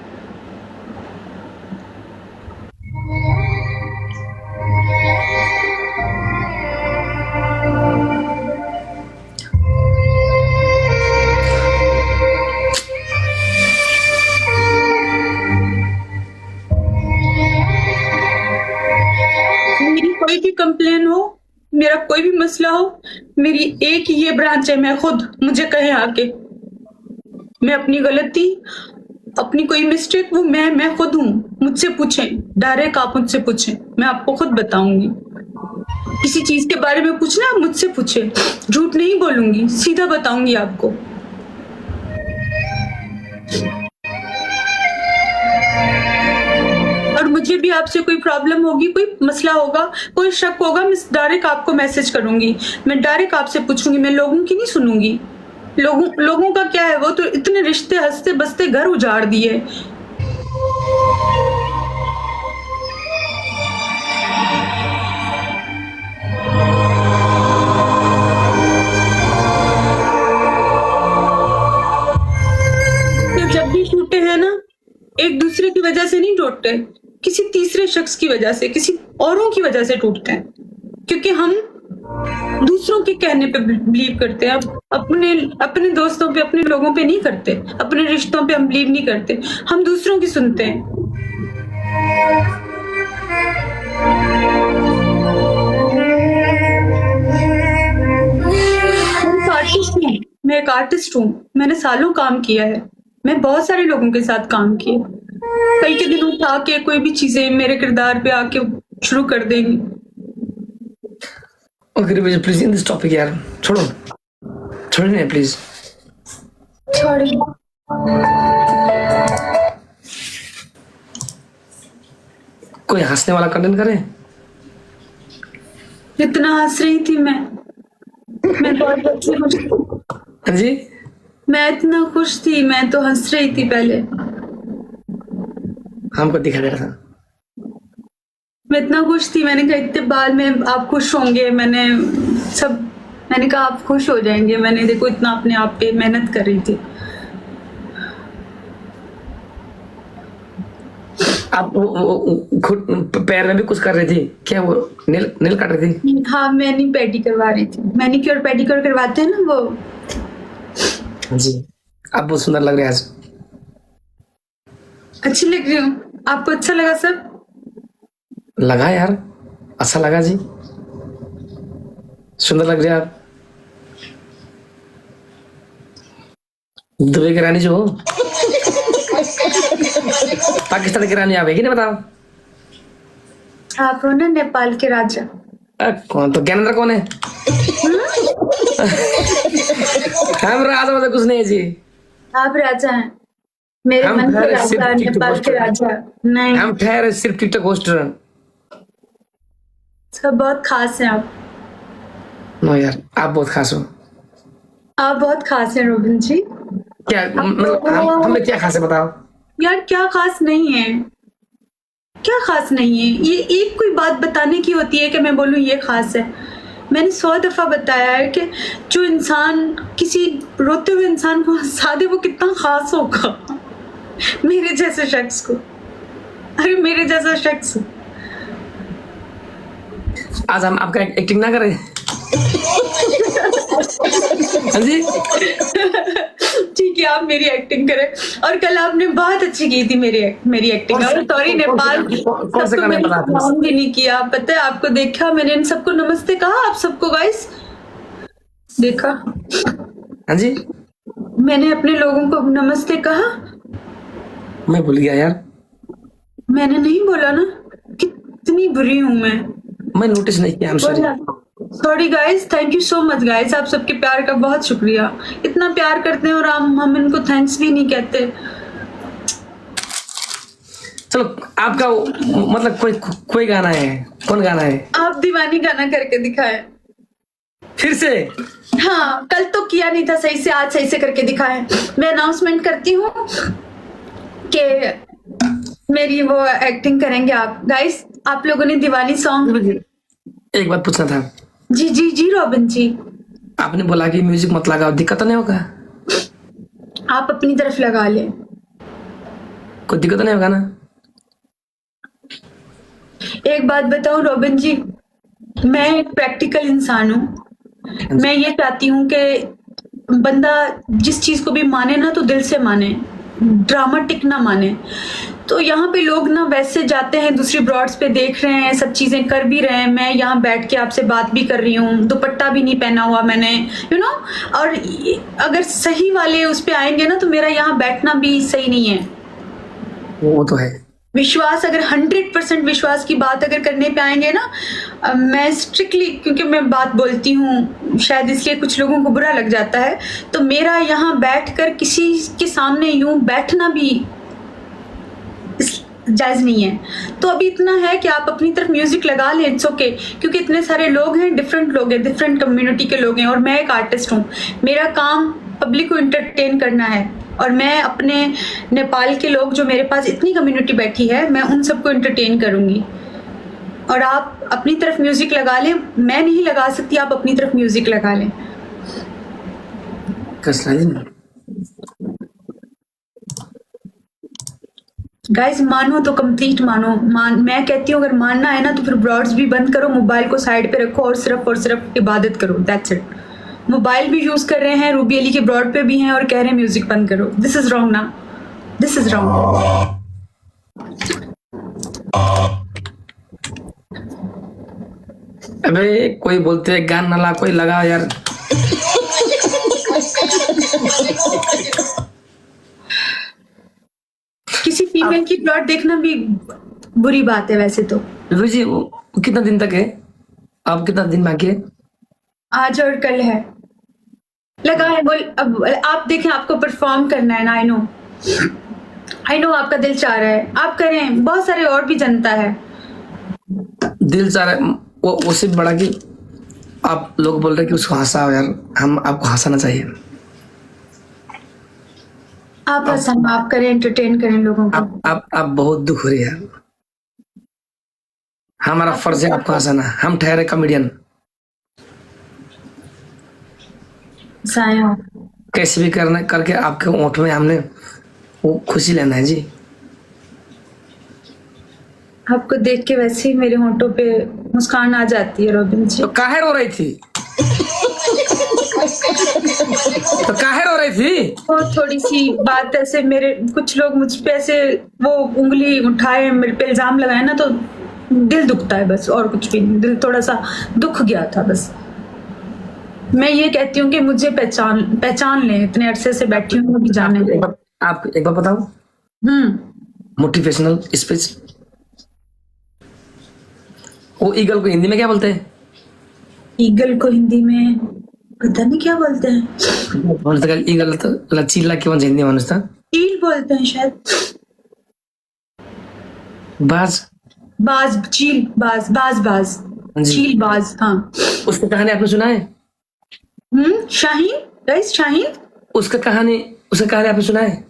मेरी कोई भी कंप्लेन हो, मेरा कोई भी मसला हो, मेरी एक ही ये ब्रांच है, मैं खुद, मुझे कहे आके, मैं अपनी गलती, अपनी कोई मिस्टेक, वो मैं खुद हूँ, मुझसे पूछें, डायरेक्ट आप मुझसे पूछें, मैं आपको खुद बताऊंगी। किसी चीज के बारे में पूछना, आप मुझसे पूछे, झूठ नहीं बोलूंगी, सीधा बताऊंगी आपको। और मुझे भी आपसे कोई प्रॉब्लम होगी, कोई मसला होगा, कोई शक होगा, मैं डायरेक्ट आपको मैसेज करूंगी, मैं डायरेक्ट आपसे पूछूंगी, मैं लोगों की नहीं सुनूंगी। लोगों का क्या है, वो तो इतने रिश्ते हंसते बसते घर उजाड़ दिए। तो जब भी टूटे हैं ना, एक दूसरे की वजह से नहीं टूटते, किसी तीसरे शख्स की वजह से, किसी औरों की वजह से टूटते हैं, क्योंकि हम दूसरों के कहने पे बिलीव करते हैं। अपने दोस्तों पे, अपने लोगों पे नहीं करते, अपने रिश्तों पे हम बिलीव नहीं करते, हम दूसरों की सुनते हैं। मैं एक आर्टिस्ट हूँ, मैंने सालों काम किया है, मैं बहुत सारे लोगों के साथ काम किया। कई के दिन उठा के कोई भी चीजें मेरे किरदार पे आके शुरू कर देंगी। Okay Rivesh please in this topic यार, छोड़ो नहीं प्लीज। सॉरी। कोई हंसने वाला कंटेंट करे। इतना हंस रही थी मैं बहुत अच्छी खुश थी। हाँ जी, मैं इतना खुश थी, मैं तो हंस रही थी पहले। हमको दिखा दे रहा था। मैं इतना खुश थी, मैंने कहा इतने बाल में आप खुश होंगे, मैंने कहा आप खुश हो जाएंगे। मैंने देखो इतना अपने आप पे मेहनत कर रही थी। आप खुद पैर में भी कुछ कर रही थी क्या? वो नेल काट रही थी? हाँ, मैंने पेडी करवा रही थी, मैनिक्योर पेडिक्योर करवाते हैं ना वो। जी, आप बहुत सुंदर लग रहे हैं आज। अच्छी लग रही हूँ, आपको अच्छा लगा सब? लगा यार, अच्छा लगा जी, सुंदर लग रहे हैं आप। दुबई की रानी जो हो, पाकिस्तान की रानी आप है कि नहीं बताओ? आप हो ना नेपाल के राजा। कौन तो ज्ञानेंद्र कौन है? हम राजा मतलब कुछ नहीं है जी। आप राजा हैं, मेरे मन के राजा, नेपाल के राजा नहीं। हम ठहरे सिर्फ टिकटॉक होस्टर। सब बहुत खास हैं आप। नो यार, आप बहुत खास हो। आप बहुत खास हैं रोबिन जी। क्या मतलब हमें क्या खास है बताओ? यार क्या खास नहीं है, क्या खास नहीं है? ये एक कोई बात बताने की होती है कि मैं बोलूँ ये खास है। मैंने 100 दफा बताया है कि जो इंसान किसी रोते हुए इंसान को हंसा दे, वो कितना खास होगा। मेरे जैसे शख्स को, अरे मेरे जैसा शख्स। आज हम आपका एक्टिंग ना करें? हाँ जी, ठीक है, आप मेरी एक्टिंग करें। और कल आपने बहुत अच्छी की थी मेरी एक्टिंग। और सॉरी नेपाल, कौन से गाने बताते हैं? फोन भी नहीं किया, पता है आपको देखा मैंने, इन सबको नमस्ते कहा, आप सबको गाइस देखा? हाँ जी, मैंने अपने लोगों को नमस्ते कहा? मैं भूल गया यार। मैंने नहीं बोला ना, कितनी बुरी हूं मैं नोटिस नहीं किया। Sorry guys, thank you so much guys, आप सबके प्यार का बहुत शुक्रिया। इतना प्यार करते हैं और हम इनको थैंक्स भी नहीं कहते। चलो आपका मतलब कोई गाना है, कौन गाना है? आप दीवानी गाना करके दिखाए फिर से। हाँ, कल तो किया नहीं था सही से, आज सही से करके दिखाए। मैं अनाउंसमेंट करती हूँ कि मेरी वो एक्टिंग करेंगे आप गाइस। आप लोगों ने दिवाली सॉन्ग। एक बात पूछना था, जी जी जी रॉबिन जी, आपने बोला कि म्यूजिक मत लगाओ, दिक्कत तो नहीं होगा? आप अपनी तरफ लगा लें। कोई दिक्कत तो नहीं होगा ना? एक बात बताऊं रॉबिन जी, मैं एक प्रैक्टिकल इंसान हूँ। मैं ये चाहती हूँ कि बंदा जिस चीज को भी माने ना तो दिल से माने, ड्रामेटिक ना माने। तो यहाँ पे लोग ना वैसे जाते हैं, दूसरी ब्रॉड्स पे देख रहे हैं, सब चीजें कर भी रहे हैं। मैं यहाँ बैठ के आपसे बात भी कर रही हूँ, दुपट्टा भी नहीं पहना हुआ मैंने, और अगर सही वाले उस पे आएंगे ना तो मेरा यहाँ बैठना भी सही नहीं है। वो तो है। विश्वास, अगर 100% विश्वास की बात अगर करने पे आएंगे ना, मैं स्ट्रिक्टली, क्योंकि मैं बात बोलती हूँ शायद इसलिए कुछ लोगों को बुरा लग जाता है, तो मेरा यहाँ बैठकर किसी के सामने यूं बैठना भी जायज नहीं है। तो अभी इतना है कि आप अपनी तरफ म्यूजिक लगा लें, इट्स ओके, क्योंकि इतने सारे लोग हैं, डिफरेंट लोग हैं, डिफरेंट कम्युनिटी के लोग हैं, और मैं एक आर्टिस्ट हूँ। मेरा काम पब्लिक को इंटरटेन करना है, और मैं अपने नेपाल के लोग जो मेरे पास इतनी कम्युनिटी बैठी है, मैं उन सबको इंटरटेन करूंगी। और आप अपनी तरफ म्यूजिक लगा लें, मैं नहीं लगा सकती, आप अपनी तरफ म्यूजिक लगा लें। गाइस मानो तो कंप्लीट मानो, मैं कहती हूँ अगर मानना है ना तो फिर ब्रॉड्स भी बंद करो, मोबाइल को साइड पे रखो और सिर्फ इबादत करो, दैट्स इट। मोबाइल भी यूज कर रहे हैं, रूबी अली के ब्रॉड पे भी हैं और कह रहे हैं म्यूजिक बंद करो। दिस इज रॉन्ग ना, दिस इज रॉन्ग। अबे कोई बोलते हैं गाना ला, कोई लगा यार। किसी फीमेल की ब्लॉड देखना भी बुरी बात है वैसे तो। रवि जी वो कितना दिन तक है? आप कितना दिन बाकी है? आज और कल है, लगा है बोल। अब आप देखें, आपको परफॉर्म करना है ना, आई नो आपका दिल चाह रहा है, आप करें, बहुत सारे और भी जनता है। दिल चाह रहा है वो सिर्फ बड़ा कि आप लोग बोल रहे कि उसको हंसाओ यार, हम आपको हंसाना चाहिए। आप हंसाना, आप करें, एंटरटेन करें लोगों को। आप बहुत दुख हो रही है। हमारा फर्ज है आपको हंसाना, हम ठहरे कॉमेडियन। हंसाएं, कैसे भी करना करके आपके ओंठ में हमने वो खुशी लेना है जी। आपको देख के वैसे ही मेरे होंठों पे मुस्कान आ जाती है रॉबिन जी। तो काहे रो रही थी? तो काहे रो रही थी? वो थोड़ी सी बात ऐसे, मेरे कुछ लोग मुझ पे ऐसे वो उंगली उठाए, मेरे पे इल्जाम लगाए ना, तो दिल दुखता है बस, और कुछ भी नहीं। दिल थोड़ा सा दुख गया था बस। मैं ये कहती हूँ कि मुझे पहचान लें, इतने अरसे से बैठी हूँ, मुझे जाने दें। आप एक बार बताओ, मोटिवेशनल स्पीच वो ईगल को हिंदी में क्या बोलते हैं? ईगल को हिंदी में पता नहीं क्या बोलते हैं। ईगल तो लचीला की हिंदी मानुस था, चील बोलते हैं शायद। बाज बाज, चील, बाज, बाज, बाज, चील, बाज। हाँ, उसका कहानी आपने सुना है? शाहीन, गाइस शाहीन। उसका कहानी आपने सुना है?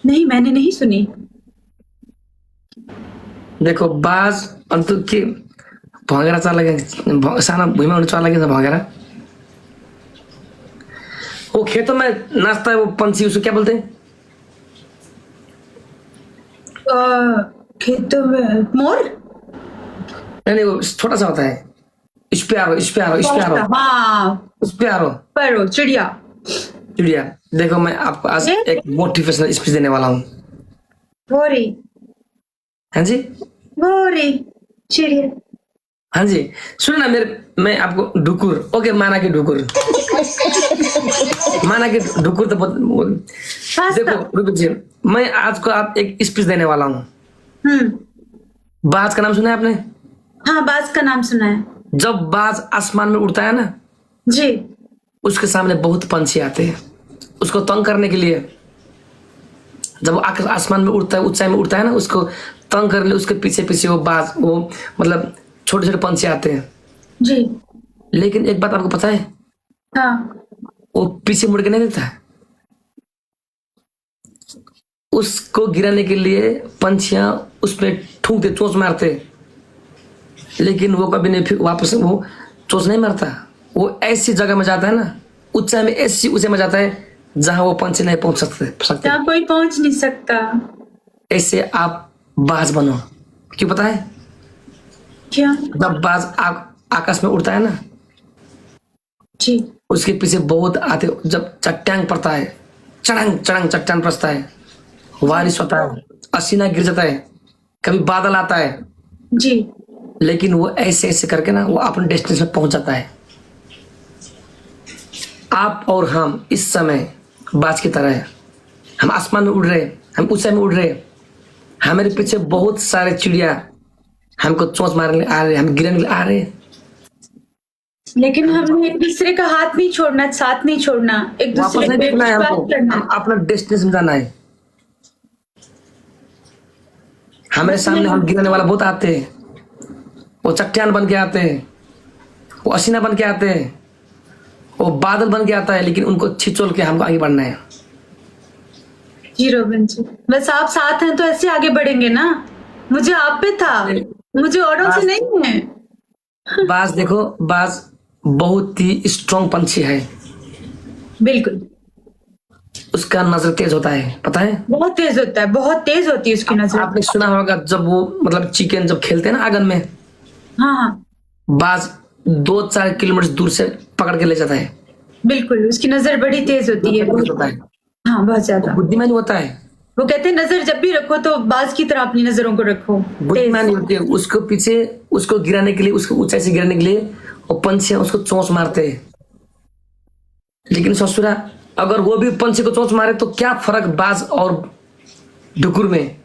नहीं, मैंने नहीं सुनी। देखो बाज अंत के भँगेरा चाल साना भुइँमा हुने चल्ला के भँगेरा, वो खेतों में नाचता है वो पंछी, उसको क्या बोलते हैं? खेतों में मोर। नहीं वो छोटा सा होता है, स्पैरो। हाँ, स्पैरो, परो, चिड़िया। देखो मैं आपको आज एक मोटिवेशनल स्पीच देने वाला हूँ। गोरी, हाँ जी, गोरी चिड़िया। हाँ जी, सुनो ना मैं आपको ढुकुर, ओके माना कि ढुकुर तो देखो रुको जी, मैं आज को आप एक स्पीच देने वाला हूँ। बाज का नाम सुना है आपने? हाँ, बाज का नाम सुना है। जब बाज आसमान में उड़ता है ना जी, उसके सामने बहुत पंछी आते हैं उसको तंग करने के लिए। जब वो आसमान में उड़ता है, ऊंचाई में उड़ता है ना, उसको तंग करने, उसके पीछे पीछे वो बाज, वो मतलब छोटे छोटे पंछी आते हैं जी। लेकिन एक बात आपको पता है? हाँ, वो पीछे मुड़ के नहीं देखता है, उसको गिराने के लिए पंछियां उसमें ठूंकते, चोंच मारते, लेकिन वो कभी नहीं, फिर वापस वो चोंच नहीं मारता। वो ऐसी जगह में जाता है ना, ऊंचाई में, ऐसी ऊंचाई में जाता है जहां वो पंछी नहीं पहुंच सकते। जहाँ कोई पहुंच नहीं सकता। ऐसे आप बाज बनो। क्यों पता है? क्या? जब बाज आकाश में उड़ता है ना, जी। उसके पीछे बहुत आते, जब चट्टान पड़ता है, चढ़ंग चढ़ंग चट्टान पड़ता है, बारिश होता है, पसीना गिर जाता है, कभी बादल आता है, जी। लेकिन वो ऐसे ऐसे करके ना वो अपने डेस्टिनेशन में पहुंच जाता है। आप और हम इस समय बाज की तरह है। हम आसमान में उड़ रहे, हम ऊंचाई में उड़ रहे, हमारे पीछे बहुत सारे चिड़िया हमको चोंच मारने आ रहे, हम गिरने आ रहे, लेकिन हमें एक दूसरे का हाथ नहीं छोड़ना, साथ नहीं छोड़ना, एक वापस दूसरे नहीं पे देखना है विश्वास हमको, करना। हम अपना डेस्टिनेशन जाना है। हमारे सामने हम गिरने वाला बहुत आते हैं, वो चट्टान बन के आते हैं, वो असीना बन के आते हैं, वो बादल बन के आता है, लेकिन उनको छिचोल के हमको आगे बढ़ना है। जी रोबिन जी, बस आप साथ हैं तो ऐसे आगे बढ़ेंगे ना। मुझे आप पे था, मुझे औरों से नहीं है। बाज देखो, बाज बहुत ही स्ट्रॉन्ग पंछी है। बिल्कुल, उसका नजर तेज होता है, पता है? बहुत तेज होता है, बहुत तेज होती है उसकी नजर। आपने सुना होगा जब वो मतलब चिकन जब खेलते हैं ना आंगन में, हाँ हाँ, बाज 2-4 किलोमीटर दूर से पकड़ के ले जाता है। बिल्कुल, उसकी नजर बड़ी तेज होती है। तेज होता है, हाँ, बहुत ज्यादा। बुद्धिमान होता है। वो कहते हैं नजर जब भी रखो तो बाज की तरह अपनी नजरों को रखो। बुद्धिमान होती है। उसको पीछे, उसको गिराने के लिए, उसको ऊंचाई से गिराने के लिए वो पंछियां उसको चोंच मारते हैं। लेकिन ससुरा, अगर वो भी पंछी को चोंच मारे तो क्या फर्क बाज और डुकुर में?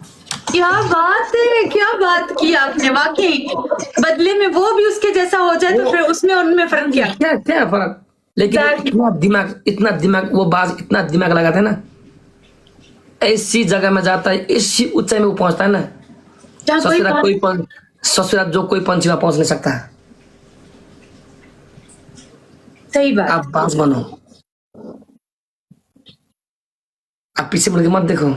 क्या बात है, क्या बात की आपने, वाकई बदले में वो भी उसके जैसा हो जाए तो फिर उसमें उनमें फर्क क्या? क्या क्या फर्क? लेकिन इतना दिमाग वो बाज इतना दिमाग लगाता है ना, ऐसी जगह में जाता है, ऐसी ऊंचाई में वो पहुंचता है ना, जहाँ ससुरा जो कोई पंछी वहां पहुंच नहीं सकता। सही बात। आप बाज बनो, आप पीछे मुड़ के मत देखो।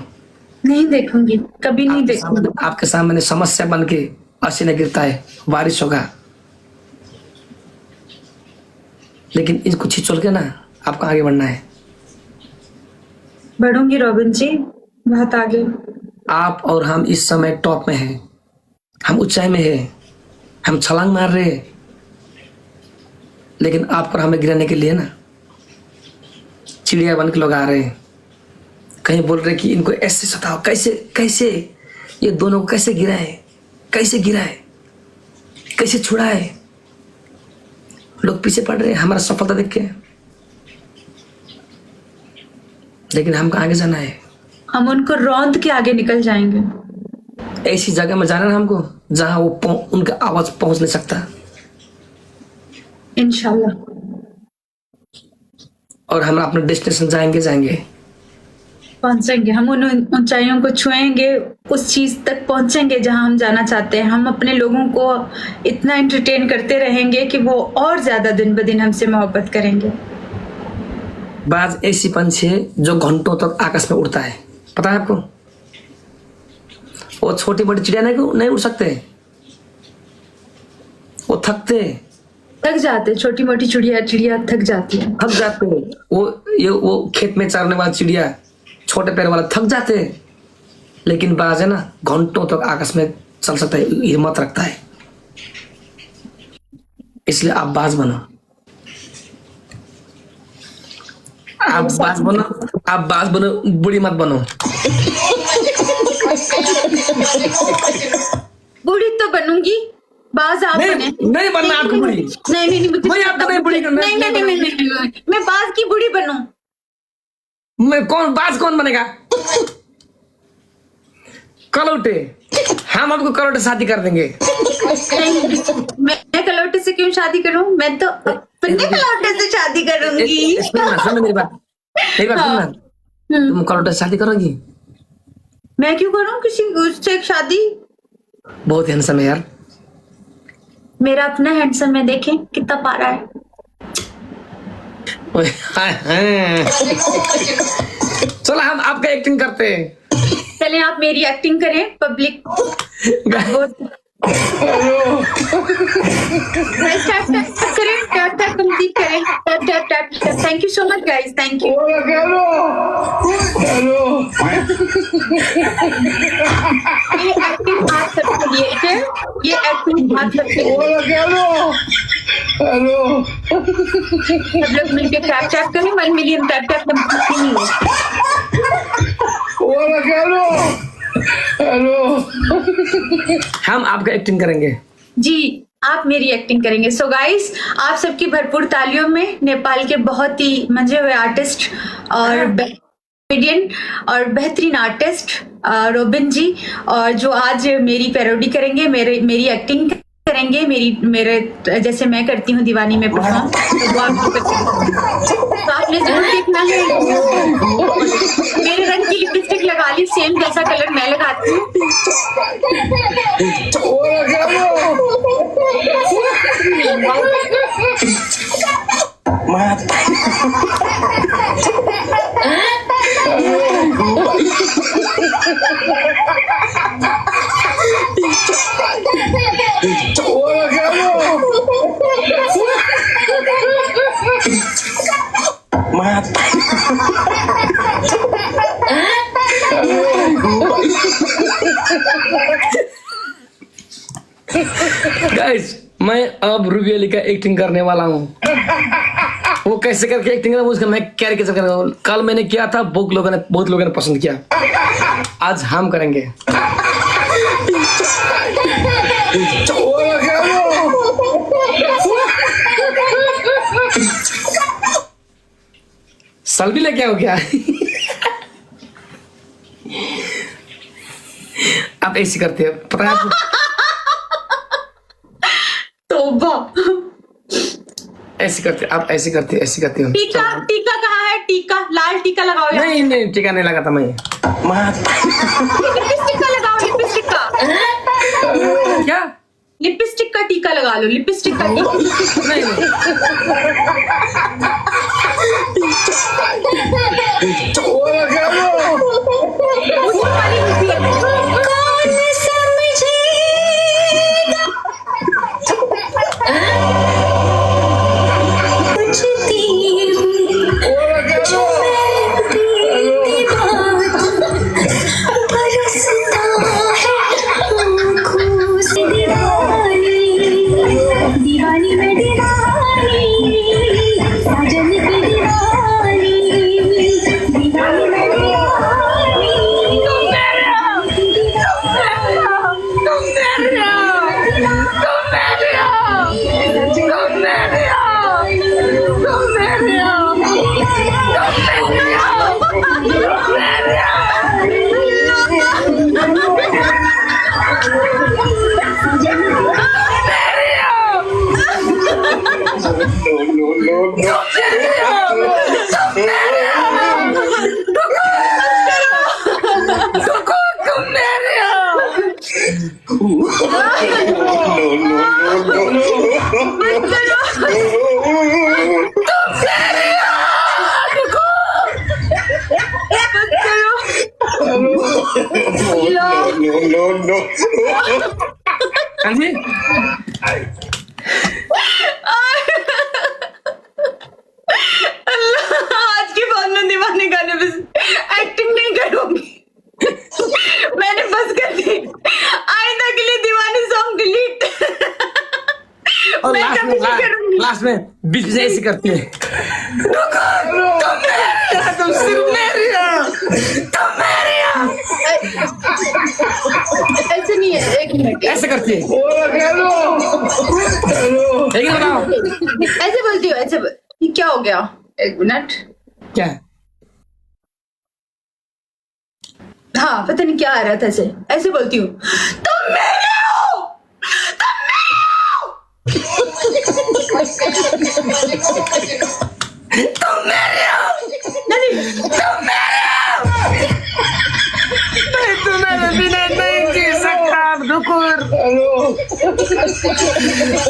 नहीं देखूंगी, कभी नहीं देखूंगी। आपके सामने समस्या बन के असीना गिरता है, बारिश होगा, लेकिन इसको छिचोल के ना आपको आगे बढ़ना है। बढ़ूंगी रोबिन जी, बहुत आगे। आप और हम इस समय टॉप में हैं, हम ऊंचाई में हैं, हम छलांग मार रहे हैं, लेकिन आप और हमें गिराने के लिए ना चिड़िया बन के लोग आ रहे हैं। कहीं बोल रहे कि इनको ऐसे सताओ, कैसे कैसे ये दोनों को कैसे गिराए, कैसे गिराए, कैसे छुड़ाए। लोग पीछे पड़ रहे हैं हमारा सफलता देख के, लेकिन हमको आगे जाना है। हम उनको रौंद के आगे निकल जाएंगे। ऐसी जगह में जाना है हमको जहां वो उनका आवाज पहुंच नहीं सकता, इंशाल्लाह। और हम अपने डेस्टिनेशन जाएंगे। पहुंचेंगे, हम उन ऊंचाइयों को छुएंगे, उस चीज तक पहुंचेंगे जहां हम जाना चाहते हैं। हम अपने लोगों को इतना एंटरटेन करते रहेंगे कि वो और ज्यादा दिन ब दिन हमसे मोहब्बत करेंगे। बाज ऐसी पंछी है जो घंटों तक आकाश में उड़ता है, पता है आपको? वो छोटी बड़ी चिड़िया नहीं उड़ सकते, वो थक जाते, छोटी मोटी चिड़िया थक जाती है। थक जाते हैं। वो खेत में चरने वाला चिड़िया, छोटे पैर वाला थक जाते हैं, लेकिन बाज है ना घंटों तक आकाश में चल सकता है, हिम्मत रखता है। इसलिए आप बाज बनो, आप बाज बनो, बुढ़ी मत बनो। बूढ़ी तो बनूंगी, बाज आप बने। नहीं बनना आपको बुढ़ी। नहीं, मुझे मैं आपको नहीं बुढ़ी करना। नहीं, मैं बाज की बूढ़ी बनूं। मैं बाज कौन बनेगा? कलौटे, हम आपको कलौटे शादी कर देंगे। मैं कलौटे से क्यों शादी करूं? मैं तो अपने कलौटे से शादी करूंगी। सुन मेरी बात सुनना, तुम कलौटे से शादी करोगी? मैं क्यों करूं किसी उससे शादी? बहुत हैंडसम है यार। मेरा अपना हैंडसम है, देखें कितना प्यारा है। चलो हम आपका एक्टिंग करते हैं। चलें आप मेरी एक्टिंग करें पब्लिक करें टैप टैप कंप्लीट करें tap tap tap thank you so much guys thank you ये एक्टिंग आप सबके लिए है ये एक्टिंग आप सबके लिए सब लोग मिलकर टैप टैप करें 1 मिलियन टैप टैप कंप्लीट नहीं हो हम आपका एक्टिंग करेंगे जी आप मेरी एक्टिंग करेंगे सो गाइस आप सबकी भरपूर तालियों में नेपाल के बहुत ही मंजे हुए आर्टिस्ट और कॉमेडियन और बेहतरीन आर्टिस्ट रोबिन जी और जो आज मेरी पैरोडी करेंगे मेरी एक्टिंग करेंगे मेरे जैसे मैं करती हूँ दीवानी में परफॉर्म तो आपने जरूर देखना है मेरे रंग की लिपस्टिक लगा ली सेम जैसा कलर मैं लगाती हूँ गाइस मैं अब रूबी अली का एक्टिंग करने वाला हूँ वो कैसे करके एक्टिंग कर उसका मैं कैरेक्टर करूंगा कल मैंने किया था बहुत लोगों ने पसंद किया आज हम करेंगे सलबी लेके आओ क्या आप ऐसे करते हैं पता है आपको तौबा ऐसे करते आप ऐसे करते हो टीका टीका कहाँ है टीका लाल टीका लगाओ यार नहीं टीका नहीं लगाता मैं लिपस्टिक का लगाओ लिपस्टिक का क्या लिपस्टिक का टीका लगा लो लिपस्टिक का टीका नहीं ऊपर वाली मूवी है आज के बाद मैं दीवाने गाने पे एक्टिंग नहीं करूंगी मैंने बस कर दी आइंदा के लिए दीवानी सॉन्ग डिलीट और लास्ट में बीच में ऐसे करती है तुम सिर्फ मेरी हो ऐसे नहीं है एक मिनट ऐसे करती है एक बताओ ऐसे बोलती हूँ ऐसे ये क्या हो गया एक मिनट क्या हाँ पता नहीं क्या आ रहा था ऐसे ऐसे बोलती हूँ तुम मेरे हो तुम मेरे हो तुम मेरे हो नहीं तुम मेरे हो मैं तुम्हारे बिना नहीं जी सकता नुकुर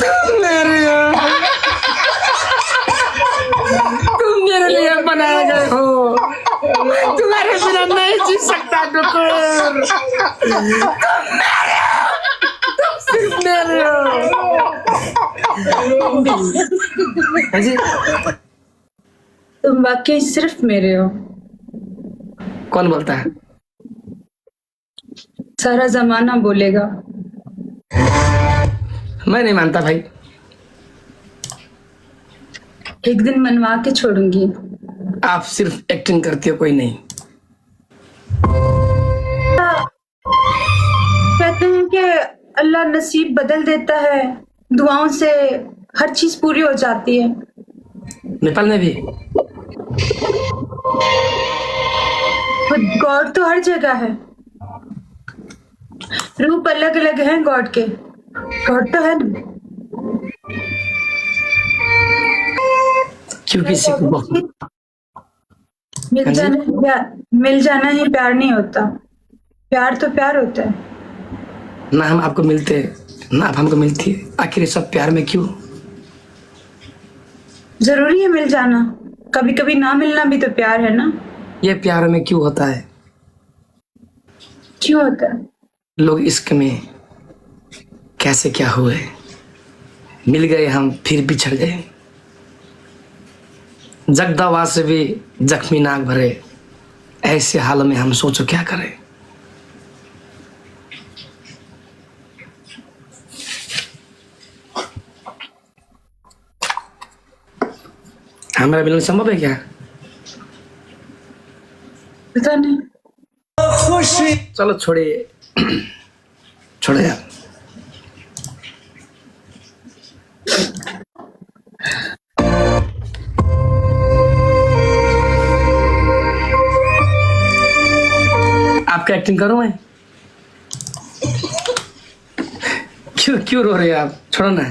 तुम मेरे हो तुम मेरे लिए बनाए गए हो तुम्हारे बिना नहीं जी नहीं सकता नुपुर, तुम सिर्फ मेरे हो। हाँ जी, तुम वाकई सिर्फ मेरे हो। कौन बोलता है? सारा जमाना बोलेगा। मैं नहीं मानता भाई। एक दिन मनवा के छोड़ूंगी। आप सिर्फ एक्टिंग करती हो, कोई नहीं। कहते हैं कि अल्लाह नसीब बदल देता है, दुआओं से हर चीज पूरी हो जाती है। नेपाल में भी गॉड तो हर जगह है, रूप अलग अलग हैं गॉड के। गॉड तो है ना। क्यों किसी को बहुत मिल जाना ही प्यार नहीं होता। प्यार तो प्यार होता है। ना हम आपको मिलते ना आप हमको मिलती, आखिर ये सब प्यार में क्यों? जरूरी है मिल जाना, कभी कभी ना मिलना भी तो प्यार है ना। ये प्यार में क्यों होता है? क्यों होता है? लोग इश्क में कैसे क्या हुए, मिल गए हम फिर बिछड़ गए। जगदवा से भी जख्मी नाक भरे, ऐसे हाल में हम सोचो क्या करें। हमारा मिलन संभव है क्या? पता नहीं। चलो छोड़िए, छोड़ो यार। आपका एक्टिंग करूं मैं? क्यों क्यों रो रहे हो आप? छोड़ो ना।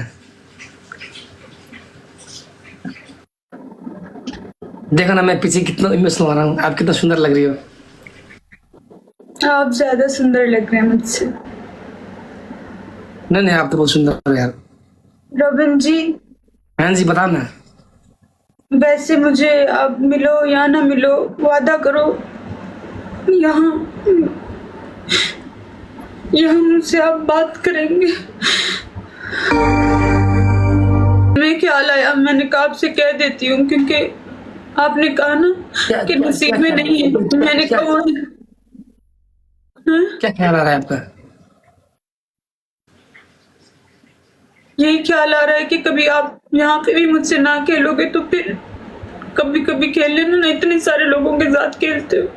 देखो ना मैं पीछे कितना इमोशनल हो रहा हूँ, आप कितना सुंदर लग रही हो। आप ज्यादा सुंदर लग रहे हैं मुझसे। नहीं नहीं, आप तो बहुत सुंदर हो यार। रॉबिन जी, हाँ जी बताओ ना। वैसे मुझे आप मिलो या ना मिलो, वादा करो यहाँ मुझसे आप बात करेंगे। मैं ख्याल आया, मैंने कहा आपसे कह देती हूँ, क्योंकि आपने कहा ना कि नसीब में नहीं है, तो मैंने कहा क्या ख्याल आ रहा है आपका? यही ख्याल आ रहा है कि कभी आप यहाँ पे भी मुझसे ना खेलोगे तो फिर कभी कभी खेल लेना ना। इतने सारे लोगों के साथ खेलते हो,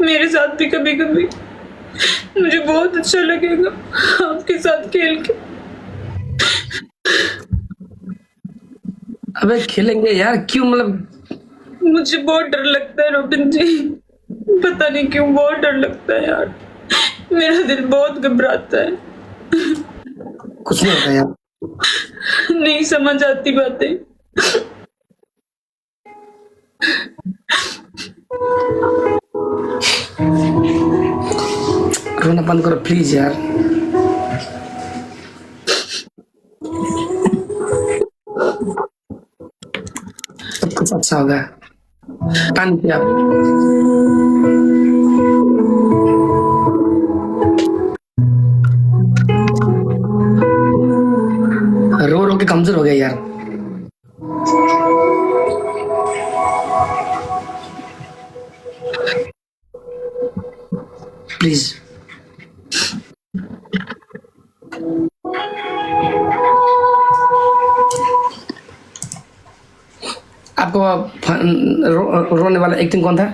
मेरे साथ भी कभी कभी। मुझे बहुत अच्छा लगेगा आपके साथ खेल के। अबे खेलेंगे यार, क्यों मतलब? मुझे बहुत डर लगता है रॉबिन जी, पता नहीं क्यों बहुत डर लगता है यार। मेरा दिल बहुत घबराता है। कुछ नहीं होता यार। नहीं समझ आती बातें। रोना बंद करो प्लीज यार। सब कुछ अच्छा होगा। पानी पिया। रो रो के कमजोर हो गए यार। प्लीज आपको रोने वाला एक्टिंग कौन था?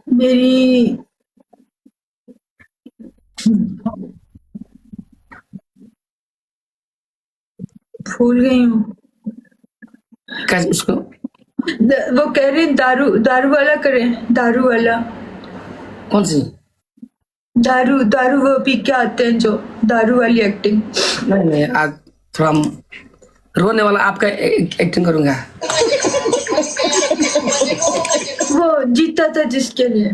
मेरी भूल गई हूँ। कैसे उसको? वो कह रहे हैं दारू वाला करें, दारू वाला। कौन सी? दारू वो पी के आते हैं जो, दारू वाली एक्टिंग। नहीं नहीं, आज थोड़ा रोने वाला आपका एक्टिंग करूंगा। वो जीता था जिसके लिए।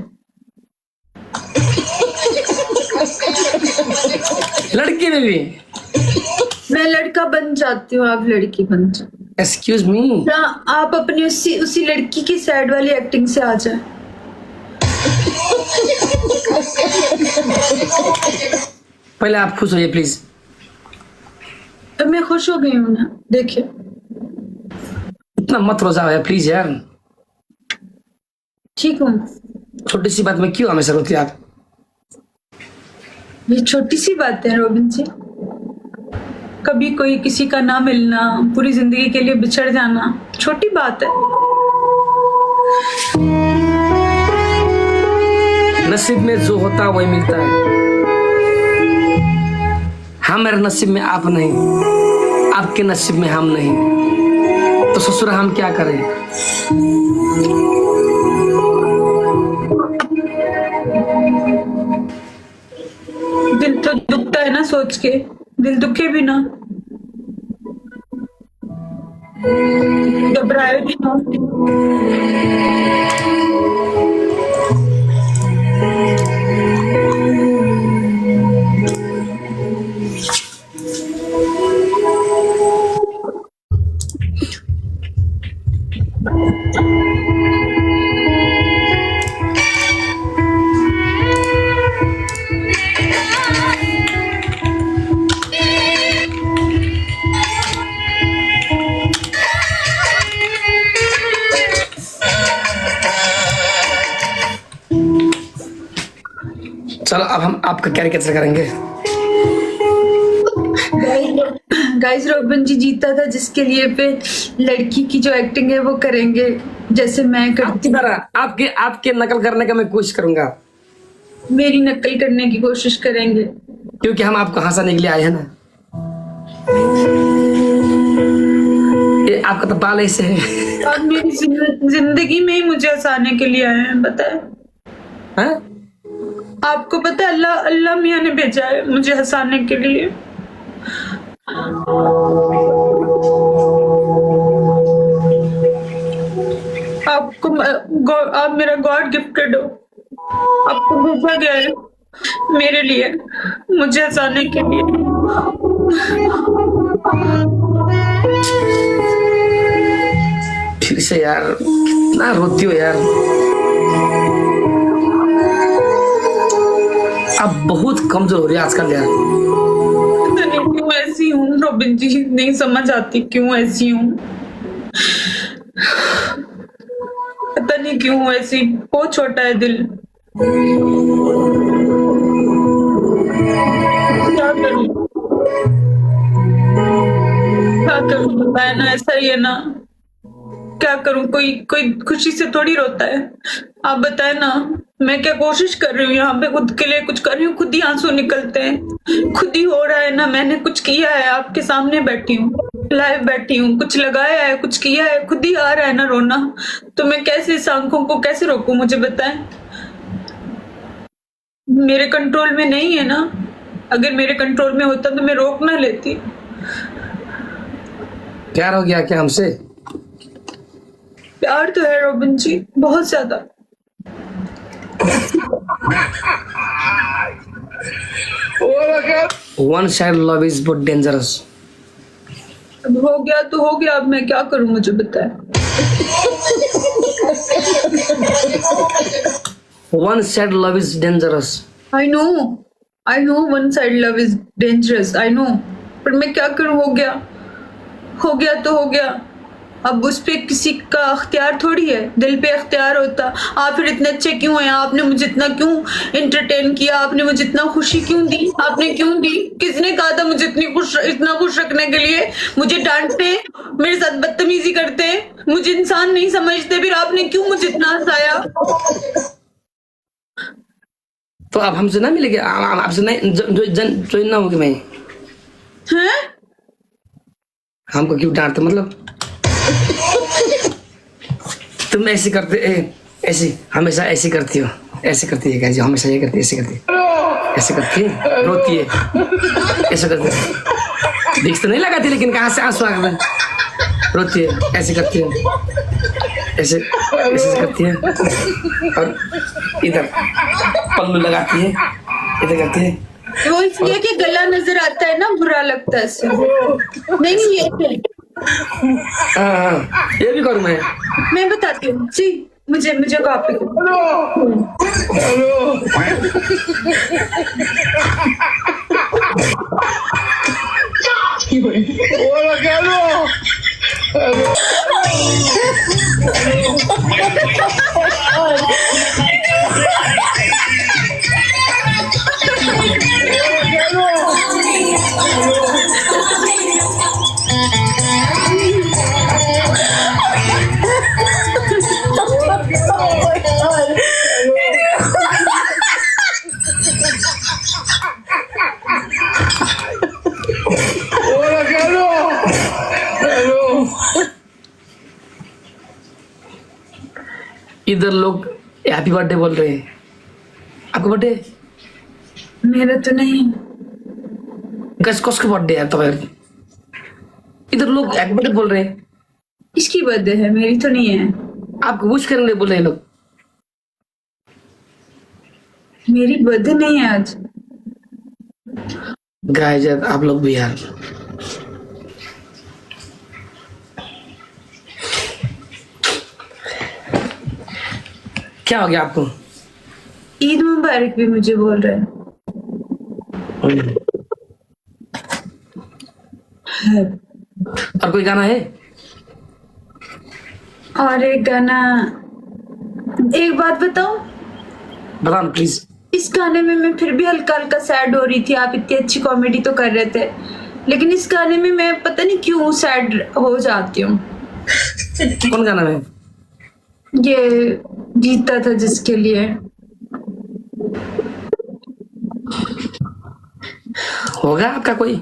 लड़की में भी मैं लड़का बन जाती हूँ, आप लड़की बन जाओ। Excuse me. आप अपनी उसी लड़की की सैड वाली एक्टिंग से आ जाए। पहले आप खुश होइए प्लीज। तो मैं खुश हो गई हूँ ना, देखिए। इतना मत रोजा है प्लीज यार। ठीक हूँ। छोटी सी बात में क्यों हमेशा रोती आप? ये छोटी सी बात है रोबिन जी। कभी कोई किसी का ना मिलना, पूरी जिंदगी के लिए बिछड़ जाना, छोटी बात है। नसीब में जो होता वही मिलता है। हमारे नसीब में आप नहीं, आपके नसीब में हम नहीं, तो ससुर हम क्या करें? दिल तो दुखता है ना सोच के, दिल दुखे भी ना, घबराए भी ना। चलो अब हम आपका कैरिकेचर करेंगे। गाइस रोबिन जी जीता था, जिसके लिए पे लड़की की जो एक्टिंग है वो करेंगे जैसे मैं करती आपकी तरह आपके नकल करने का मैं कोशिश करूंगा। हूँ। मेरी नकल करने की कोशिश करेंगे, क्योंकि हम आपको हंसाने के लिए आए हैं ना। ये आपका तो बाल ऐसे है। आप मेरी जिंदगी में ही मुझे हंसाने के लिए आए हैं, पता है? हाँ? आपको पता है अल्लाह मियाँ ने भेजा है मुझे हंसाने के लिए। आप मेरा गॉड गिफ्टेड हो। आपको भेजा गया है मेरे लिए, मुझे हंसाने के लिए। फिर से यार कितना रोती हो यार। आप बहुत कमजोर हो रही है आजकल यार। पता नहीं क्यों ऐसी हूँ रोबिन जी, नहीं समझ आती क्यों ऐसी हूँ। पता नहीं क्यों ऐसी, बहुत छोटा है दिल। क्या करूं, क्या करूं, बताए ना, ऐसा ही है ना। क्या करूं, कोई खुशी से थोड़ी रोता है। आप बताए ना, मैं क्या कोशिश कर रही हूँ यहाँ पे, खुद के लिए कुछ कर रही हूँ, खुद ही आंसू निकलते हैं, खुद ही हो रहा है ना। मैंने कुछ किया है, आपके सामने बैठी हूँ, लाइव बैठी हूँ, कुछ लगाया है, कुछ किया है, खुद ही आ रहा है ना रोना। तो मैं कैसे इस आंखों को कैसे रोकूं, मुझे बताएं। मेरे कंट्रोल में नहीं है ना। अगर मेरे कंट्रोल में होता तो मैं रोक ना लेती। प्यार हो गया क्या हमसे? प्यार तो है रोबिन जी, बहुत ज्यादा। वन साइड लव इज बहुत डेंजरस। अब हो गया तो हो गया, अब मैं क्या करूं, मुझे बताए। One side love is dangerous. I know one side love is dangerous, I know. पर मैं क्या करूं, हो गया तो हो गया। अब उस पे किसी का अख्तियार थोड़ी है, दिल पे अख्तियार होता। आप फिर इतने अच्छे क्यों हैं? आपने मुझे इतना क्यों एंटरटेन किया? आपने मुझे इतना खुशी क्यों दी? आपने क्यों दी? किसने कहा था मुझे इतना खुश रखने के लिए? मुझे डांटते, मेरे साथ बदतमीजी करते, मुझे इंसान नहीं समझते, फिर आपने क्यों मुझे इतना हंसाया? तो आप हमसे ना मिलेंगे? आपसे नहीं जो ना होगी मैं। हैं? हमको क्यों डांटते? मतलब तुम ऐसे करते ऐसे हमेशा ऐसे करती हो, ऐसे करती है क्या? हमेशा ये करती है, ऐसे करती है, ऐसे करती है, रोती है, ऐसे करती है। दिख तो नहीं लगाती, लेकिन कहाँ से आंसू आ गए? रोती है, ऐसे करती है, ऐसे ऐसे करती है, और इधर पल्लू लगाती है, इधर करती है। वो इसलिए कि गला नजर आता है ना, बुरा लगता है इससे। नहीं ये हाँ, ये भी करूँ मैं? मैं बताती हूँ जी, मुझे मुझे कॉपी इधर लोग हैप्पी बर्थडे बोल रहे हैं। आपको बर्थडे मेरा तो नहीं। कस कसको बर्थडे है तपाईहरु? इधर लोग हैप्पी बर्थडे बोल रहे हैं। इसकी बर्थडे है, मेरी तो नहीं है। आपको विश करने बोल रहे हैं लोग। मेरी बर्थडे नहीं है आज। गाइस आप लोग भी यार क्या हो गया आपको? ईद मुबारक भी मुझे बोल रहे हैं। है। और कोई गाना है? और एक गाना, एक बात बताऊं, बताओ ना प्लीज। इस गाने में मैं फिर भी हल्का हल्का सैड हो रही थी। आप इतनी अच्छी कॉमेडी तो कर रहे थे, लेकिन इस गाने में मैं पता नहीं क्यों सैड हो जाती हूँ। कौन गाना है? ये जीता था जिसके लिए। होगा आपका कोई?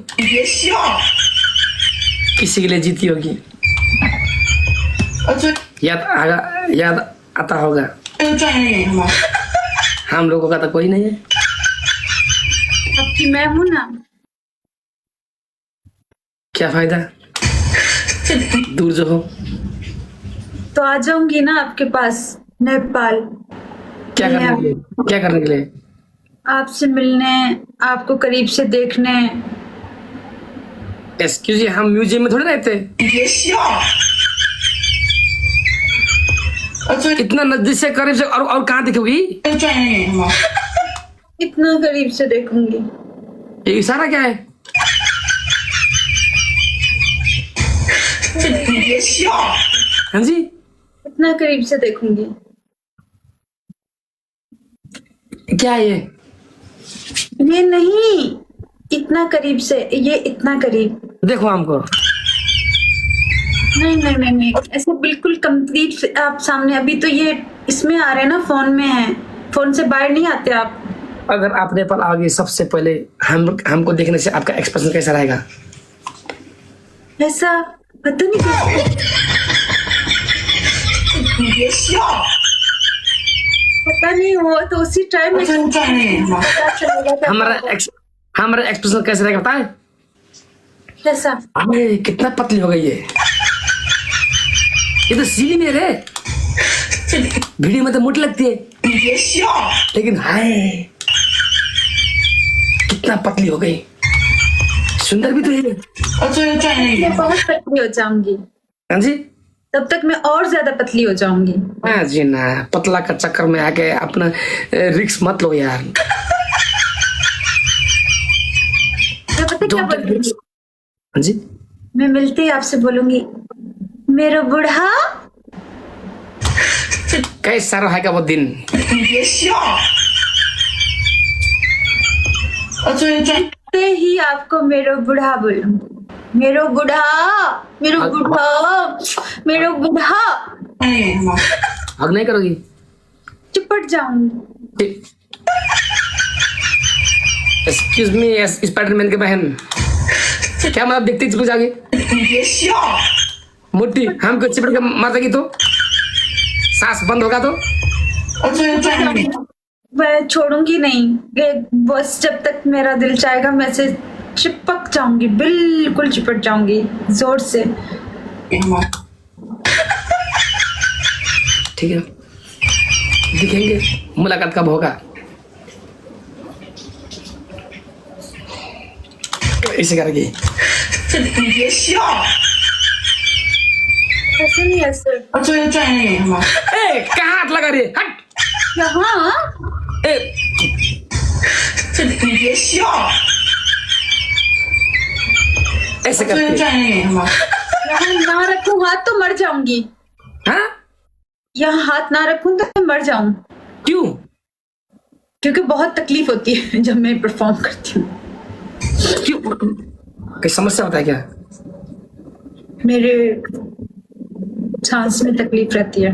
किसी के लिए जीती होगी, याद आता होगा। हम लोगों का तो कोई नहीं है। आपकी मैं हूं ना। क्या फायदा दूर जो हो। तो आ जाऊंगी ना आपके पास नेपाल। क्या करने के लिए? क्या करने के लिए? आपसे मिलने, आपको करीब से देखने। एक्सक्यूज, हम म्यूजियम में थोड़ी रहते। इतना नजदीक से करीब से और कहाँ देखोगी? इतना करीब से देखूंगी। ये इशारा क्या है? हाँ जी, इतना करीब से देखूंगी। क्या है ये? ये नहीं, इतना करीब से, ये इतना करीब। देखो हमको। नहीं नहीं नहीं नहीं, ऐसे बिल्कुल कंप्लीट आप सामने। अभी तो ये इसमें आ रहे हैं ना, फोन में है, फोन से बाहर नहीं आते आप। अगर आप नेपाल आओगे सबसे पहले हमको देखने से आपका एक्सप्रेशन कैसा रहेगा? ऐसा पता नहीं पता नहीं हुआ तो उसी टाइम में पता चलेगा। हमारा एक्सप्रेशन कैसा रहेगा पता है? कैसा? अरे कितना पतली हो गई है ये तो सीली में रे। वीडियो में तो मोटी लगती है, लेकिन हाय कितना पतली हो गई। सुंदर भी तो है। मैं बहुत पतली हो जाऊंगी। हाँ जी, तब तक मैं और ज्यादा पतली हो जाऊंगी। हाँ जी ना, पतला का चक्कर में आके अपना रिस्क मत लो यार। मैं पता क्या बोलूंगी? हाँ जी, मैं मिलते ही आपसे बोलूंगी, मेरा बूढ़ा। कैसा रहेगा वो दिन? मिलते ही आपको मेरा बूढ़ा बोलूंगी। मेरो बूढ़ा, मेरो बूढ़ा, मेरो बूढ़ा। हग नहीं करोगी? चिपट जाऊंगी। एक्सक्यूज मी, स्पाइडरमैन के बहन, क्या मतलब देखते चिपक जाओगे? मोटी हमको चिपट के मार देगी तो सांस बंद होगा तो? मैं छोड़ूंगी नहीं, बस जब तक मेरा दिल चाहेगा मैं से चिपक जाऊंगी, बिल्कुल चिपट जाऊंगी जोर से। ठीक है, दिखेंगे, मुलाकात कब होगा? इसे करेगी। ऐसे नहीं ऐसे 我最近赚那个什么， ए कहाँ हाथ लगा रही है? हट! यहाँ ए 这你别笑， ऐसे 我最近 करके 赚那个什么， यहाँ ना रखूं हाथ तो मर जाऊंगी। हाँ यहाँ हाथ ना रखूं तो मैं मर जाऊं, क्यों? क्योंकि बहुत तकलीफ होती है जब मैं परफॉर्म करती हूँ। क्यों कोई समस्या होता है क्या? मेरे सांस में तकलीफ रहती है।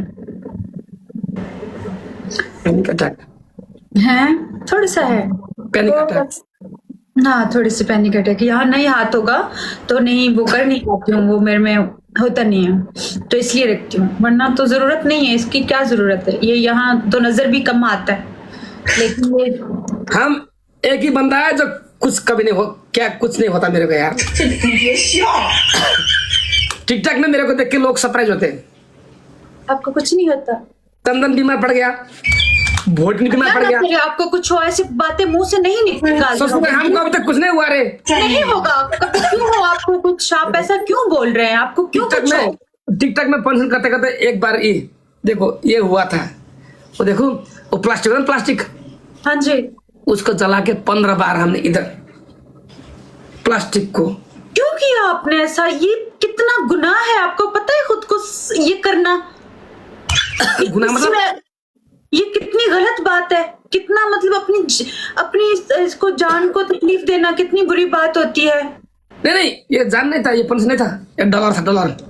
Panic attack? हैं थोड़ा सा है पैनिक तो अटैक? बस- हाँ थोड़ी सी पैनिक अटैक। यहाँ नहीं हाथ होगा तो नहीं वो कर नहीं पाती हूँ, वो मेरे में होता नहीं है तो इसलिए रखती हूँ, वरना तो जरूरत नहीं है इसकी। क्या जरूरत है, ये यहाँ तो नजर भी कम आता है, लेकिन ये हम एक ही बंदा है जो कुछ कभी नहीं हो, क्या कुछ नहीं होता मेरे को यार। 这你别笑， टिकटॉक में मेरे को देख के लोग सरप्राइज होते हैं। आपको कुछ नहीं होता। चंदन बीमार पड़ गया, भोटनी बीमार पड़ गया, फिर आपको कुछ हो, ऐसी बातें मुंह से नहीं निकालते। सोचते हैं हमको अभी तक कुछ नहीं हुआ रे। 赚 नहीं 那个， होगा कभी। क्यों हो आपको कुछ, आप ऐसा क्यों बोल रहे हैं? आपको क्यों टिकटॉक कुछ हो? में टिकटॉक में फंक्शन करते करते एक बार ये देखो ये हुआ था, वो देखो वो प्लास्टिक है ना, प्लास्टिक हाँ जी, उसको जला के 15 बार हमने इधर प्लास्टिक को। क्यों किया आपने ऐसा? ये कितना गुनाह है, आपको पता है खुद को ये करना? गुनाह मतलब? इसमें ये कितनी गलत बात है, कितना मतलब अपनी इसको जान को तकलीफ देना कितनी बुरी बात होती है। नहीं नहीं ये जान नहीं था, ये पंच नहीं था, ये डॉलर था, डॉलर। तो,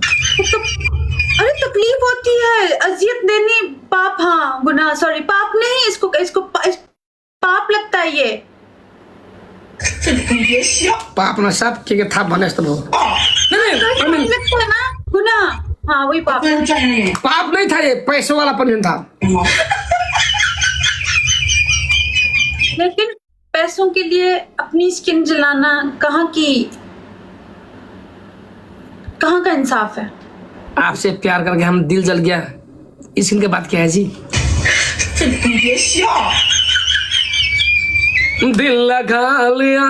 अरे तकलीफ होती है, अजियत देनी पाप, हाँ गुनाह, सॉरी पाप नहीं, इसको इसको पाप लगता है ये। 这你别笑， पाप न साप के था भने जस्तो भयो। नहीं नहीं I mean, लगता है ना गुनाह, हाँ वही 我 पाप। 最近赚那个 पाप नहीं था, ये पैसों वाला पंच था। 什么， लेकिन पैसों के लिए अपनी स्किन जलाना कहाँ का इंसाफ है? आपसे प्यार करके हम दिल जल गया, इसकी बात क्या है जी? 这你别笑， दिल लगा लिया,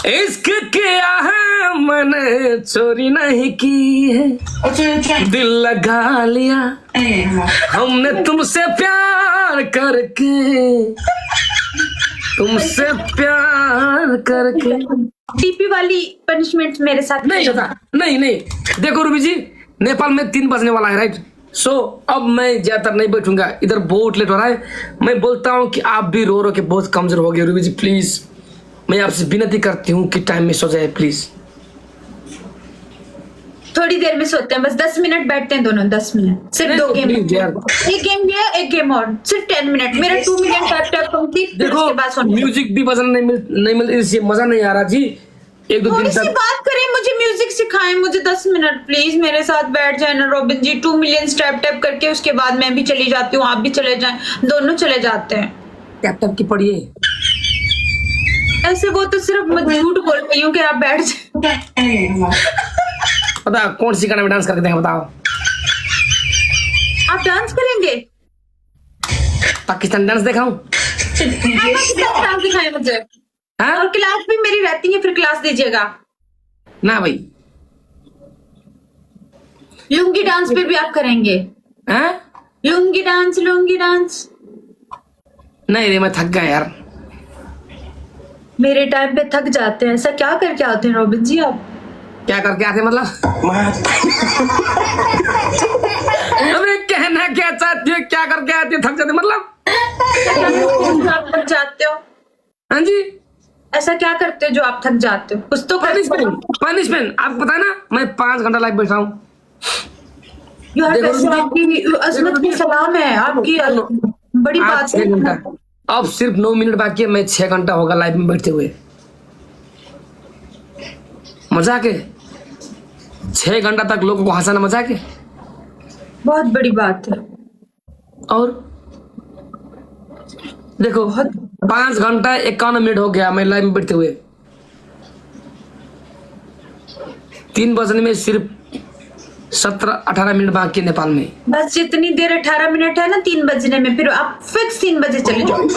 इश्क किया है मैंने, चोरी नहीं की है। 我最近赚 दिल लगा लिया 那个什么， हमने तुमसे प्यार करके, तुमसे प्यार करके। टीपी वाली पनिशमेंट मेरे साथ नहीं होता, नहीं नहीं देखो रूबी जी, नेपाल में 3 बजने वाला है राइट। सो अब मैं ज्यादातर नहीं बैठूंगा, इधर बहुत लेट हो रहा है। मैं बोलता हूँ कि आप भी रो रो के बहुत कमजोर हो गए रूबी जी, प्लीज मैं आपसे विनती करती हूँ कि टाइम में सो जाए प्लीज। थोड़ी देर में सोते हैं, बस 10 मिनट बैठते हैं दोनों, 10 मिनट सिर्फ 2 गेम। प्लीज यार एक गेम गया, एक गेम और, सिर्फ 10 मिनट। मेरा 2 मिलियन टैप कंप्लीट, फिर देखो उसके बाद सोने। म्यूजिक भी बजाना नहीं मिल इससे मजा नहीं आ रहा जी। 1-2 दिन थोड़ी सी तक बात करें, मुझे म्यूजिक सिखाएं, मुझे 10 मिनट प्लीज मेरे साथ बैठ जाए ना रॉबिन जी। 2 मिलियन टैप करके उसके बाद मैं भी चली जाती हूँ, आप भी चले जाएं, दोनों चले जाते हैं। लैपटॉप की पढ़िए। ऐसे वो तो सिर्फ मैं झूठ बोल रही हूँ कि आप बैठ जाए। 赚那个什么， बताओ कौन सी गाना में डांस करके देंगे बताओ? आप डांस करेंगे? पाकिस्तान डांस दिखाऊं? 这你别笑， डांस दिखाएं मुझे, हाँ और क्लास भी मेरी रहती है, फिर क्लास दीजिएगा। ना भाई, लुंगी डांस पे भी आप करेंगे? हाँ लुंगी डांस नहीं रे मैं थक गया यार। मेरे टाइम पे थक जाते हैं। ऐसा क्या करके आते हैं रॉबिन जी आप? क्या करके आते मतलब? 妈， अबे कहना क्या चाहती है, क्या करके आती है थक जाते मतलब? आप थक जाते हो? हाँ जी ऐसा क्या करते हो जो आप थक जाते हो? कुछ तो पनिशमेंट आपको पता है ना, मैं 5 घंटा लाइव बैठा हूँ। यार देखो, वैसे आपकी अजमत की सलाम है, आपकी बड़ी आज बात 6 है। घंटा, अब सिर्फ 9 मिनट बाकी है, मैं 6 घंटा होगा लाइव में बैठते हुए। मजाक है, 6 घंटा तक लोगों को हंसाना मजाक है। बहुत बड़ी बात है। और देखो 5 घंटा 51 मिनट हो गया मैं लाइव में बैठते हुए। 3 बजने में सिर्फ 17-18 मिनट बाकी है नेपाल में। बस जितनी देर 18 मिनट है ना 3 बजने में, फिर आप फिक्स 3 बजे चले जाओ।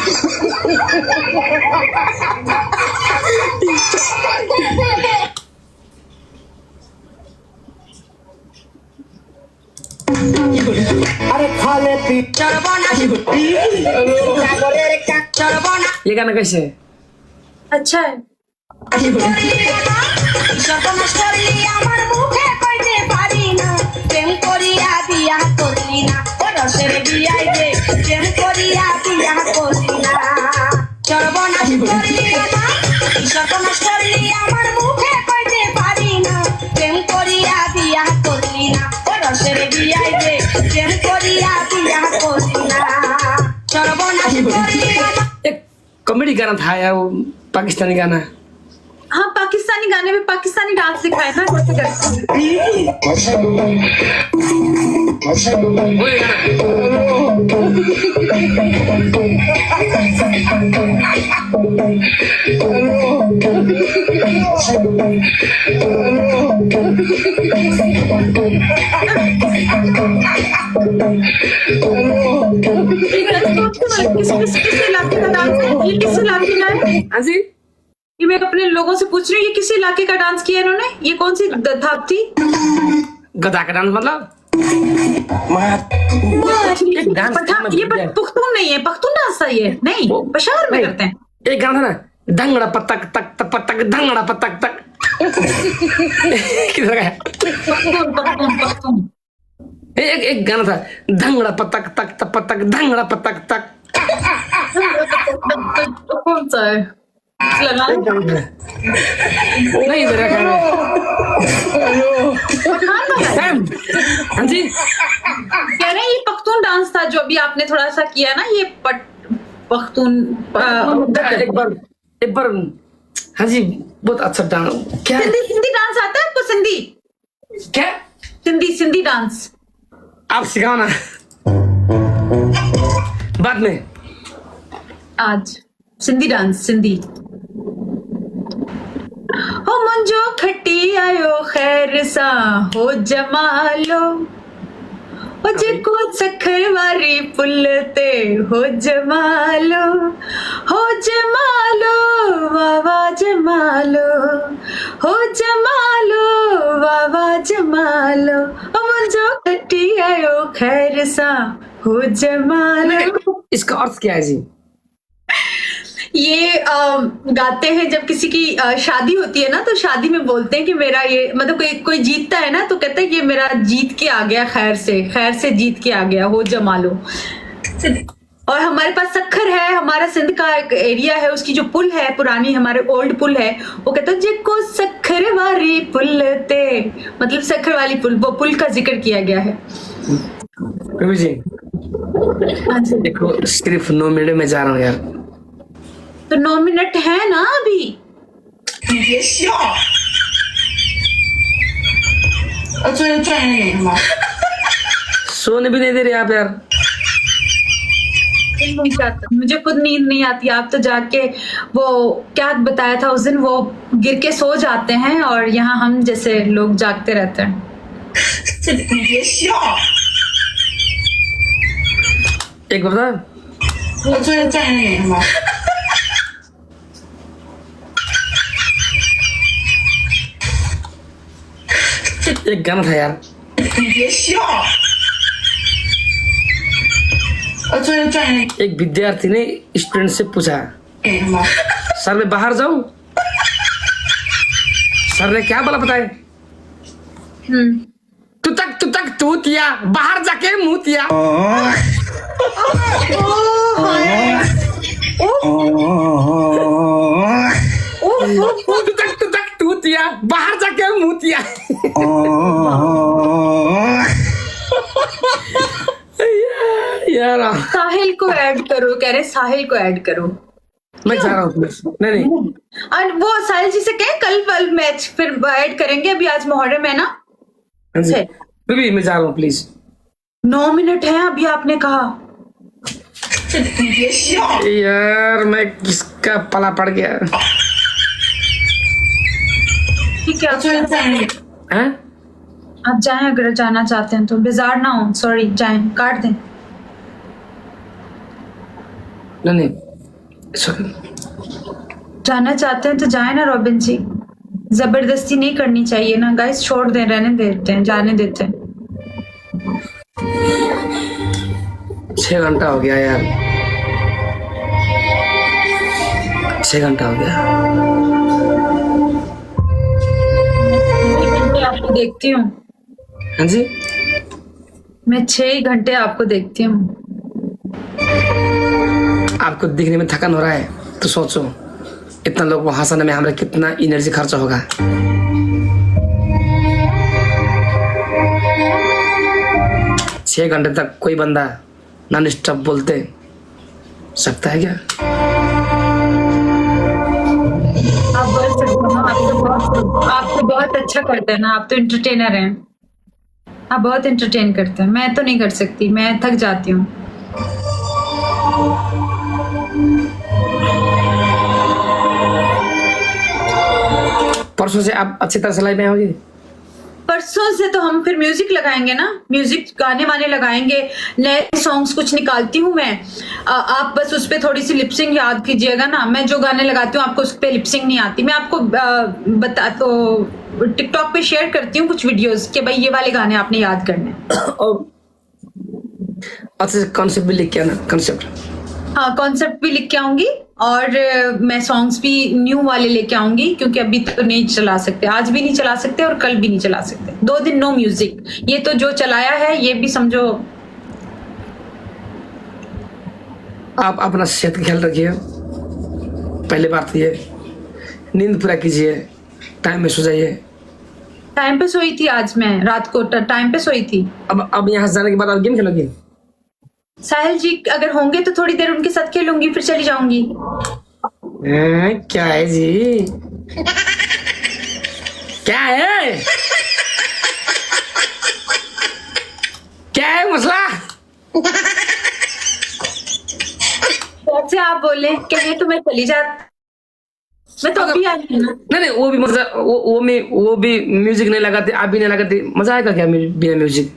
ये गाना कैसे है? अच्छा है। एक कॉमेडी गाना था यार, वो पाकिस्तानी गाना। हाँ, पाकिस्तानी गाने में पाकिस्तानी डांस दिखाए ना, कैसे करते हैं। वो ये गाना। किस इलाके का डांस है ये? किस इलाके का है हाँ जी, ये? मैं अपने लोगों से पूछ रही हूँ, ये किस इलाके का डांस किया इन्होंने? ये कौन सी धाप थी? गधा का डांस मतलब एक डांस ये पख्तून नहीं है, पख्तून डांस था ये? नहीं, पेशावर में करते हैं। एक गाना था ना, धंगड़ा पतक तक तपतक धंगड़ा पतक तक। किधर गया? पख्तून। एक गाना था, धंगड़ा पतक तक तपतक धंगड़ा पतक तक। कौन सा है? लगा नहीं इधर गाना। हाँ जी, कह रहे हैं ये पख्तून डांस था जो अभी आपने थोड़ा सा किया ना, ये पख्तून। एक बार हाँ जी, बहुत अच्छा डांस। क्या सिंधी डांस आता है आपको? सिंधी क्या सिंधी डांस आप सिखाओ ना बाद में। आज सिंधी डांस सिंधी। हो मुंजो खटी आयो खैर सा हो जमालो, हो जेको सखर वारी पुल ते हो जमालो, हो जमालो वावा जमालो, हो जमालो वावा जमालो, हो मुंजो खटी आयो खैर सा हो जमालो। इसका अर्थ क्या है जी? ये गाते हैं जब किसी की शादी होती है ना, तो शादी में बोलते हैं कि मेरा ये, मतलब कोई जीतता है ना, तो कहते हैं कि ये मेरा जीत के आ गया, खैर से जीत के आ गया, हो जमा लो। और हमारे पास सखर है, हमारा सिंध का एक एरिया है, उसकी जो पुल है पुरानी, हमारे ओल्ड पुल है, वो कहता है जिको सखर वाली पुल ते, मतलब सखर वाली पुल, वो पुल का जिक्र किया गया है। रवि जी देखो, सिर्फ 9 मिनट में जा रहा हूँ यार। तो 9 मिनट है ना अभी। 你别笑。这转一点吗？ सोने भी नहीं दे रहे आप यार। नहीं चाहता, मुझे खुद नींद नहीं आती। आप तो जाके वो क्या बताया था उस दिन, वो गिर के सो जाते हैं और यहाँ हम जैसे लोग जागते रहते हैं। 你别笑。 एक बता, 这转一点吗？ एक गाना था यार। 你别笑。这转一 एक विद्यार्थी ने स्टूडेंट से पूछा, 点吗？ सर मैं बाहर जाऊं? सर ने क्या बोला बताए? तू तक तूतिया, बाहर जाके मुतिया। तू तक तूतिया, बाहर जाके मुतिया। यार साहिल को ऐड करो, कह रहे साहिल को ऐड करो। मैं जा रहा हूँ। नहीं और वो साहिल जी से कहें कल मैच फिर ऐड करेंगे, अभी आज मुहर्रम है ना। फिर भी मैं जा रहा हूँ प्लीज। 9 मिनट है अभी आपने कहा। 你别笑。 यार मैं किसका पला पड़ गया। ठीक है, 这转一 हैं? आप जाएं अगर जाना चाहते हैं तो, बेजार ना हो, सॉरी, जाएं, काट दें। नहीं sorry। जाना चाहते हैं तो जाए ना रॉबिन जी, जबरदस्ती नहीं करनी चाहिए ना गाइस, छोड़ दें, रहने देते हैं, जाने देते हैं। 6 घंटा हो गया यार, 6 घंटा हो गया। मैं आपको देखती हूँ, हाँ जी, मैं 6 घंटे आपको देखती हूँ। आपको दिखने में थकान हो रहा है तो सोचो इतना लोग को हंसाने में हमारा कितना एनर्जी खर्च होगा। छह घंटे तक कोई बंदा नॉन स्टॉप बोलते सकता है क्या? आप बोल सकते हो, आप तो बहुत अच्छा करते हैं ना, आप तो एंटरटेनर हैं, आप बहुत एंटरटेन करते हैं। मैं तो नहीं कर सकती, मैं थक जाती हूँ। परसों से आप अच्छी तरह से लाइव में होगी। परसों से तो हम फिर म्यूजिक लगाएंगे ना, म्यूजिक गाने वाने लगाएंगे, नए सॉन्ग्स कुछ निकालती हूँ मैं। आप बस उस पे थोड़ी सी लिपसिंग याद कीजिएगा ना। मैं जो गाने लगाती हूँ आपको उस पे लिपसिंग नहीं आती। मैं आपको बता तो टिकटॉक पे शेयर करती हूँ कुछ वीडियोस कि भाई ये वाले गाने आपने याद करने हैं। और अच्छे से कॉन्सेप्ट भी लिख के आना, कॉन्सेप्ट। हाँ, कॉन्सेप्ट भी लिख के आऊंगी और मैं सॉन्ग्स भी न्यू वाले लेके आऊंगी, क्योंकि अभी तो नहीं चला सकते, आज भी नहीं चला सकते और कल भी नहीं चला सकते। 2 दिन नो म्यूजिक, ये तो जो चलाया है ये भी समझो। आप अपना सेहत का ख्याल रखिए। पहले बात ये, नींद पूरा कीजिए, टाइम में सो जाइए। टाइम पे सोई थी आज मैं, रात को टाइम पे सोई थी। अब यहाँ से जाने के बाद आप गेम खेलोगे? साहिल जी अगर होंगे तो थोड़ी देर उनके साथ खेलूंगी, फिर चली जाऊंगी। क्या है जी, क्या है, क्या है मसला? कैसे आप बोले, कहे तो मैं चली जाती, मैं तो अभी आई हूँ ना। नहीं, वो भी मजा, वो भी म्यूजिक नहीं लगाते, आप भी नहीं लगाते, मजा आएगा क्या बिना म्यूजिक?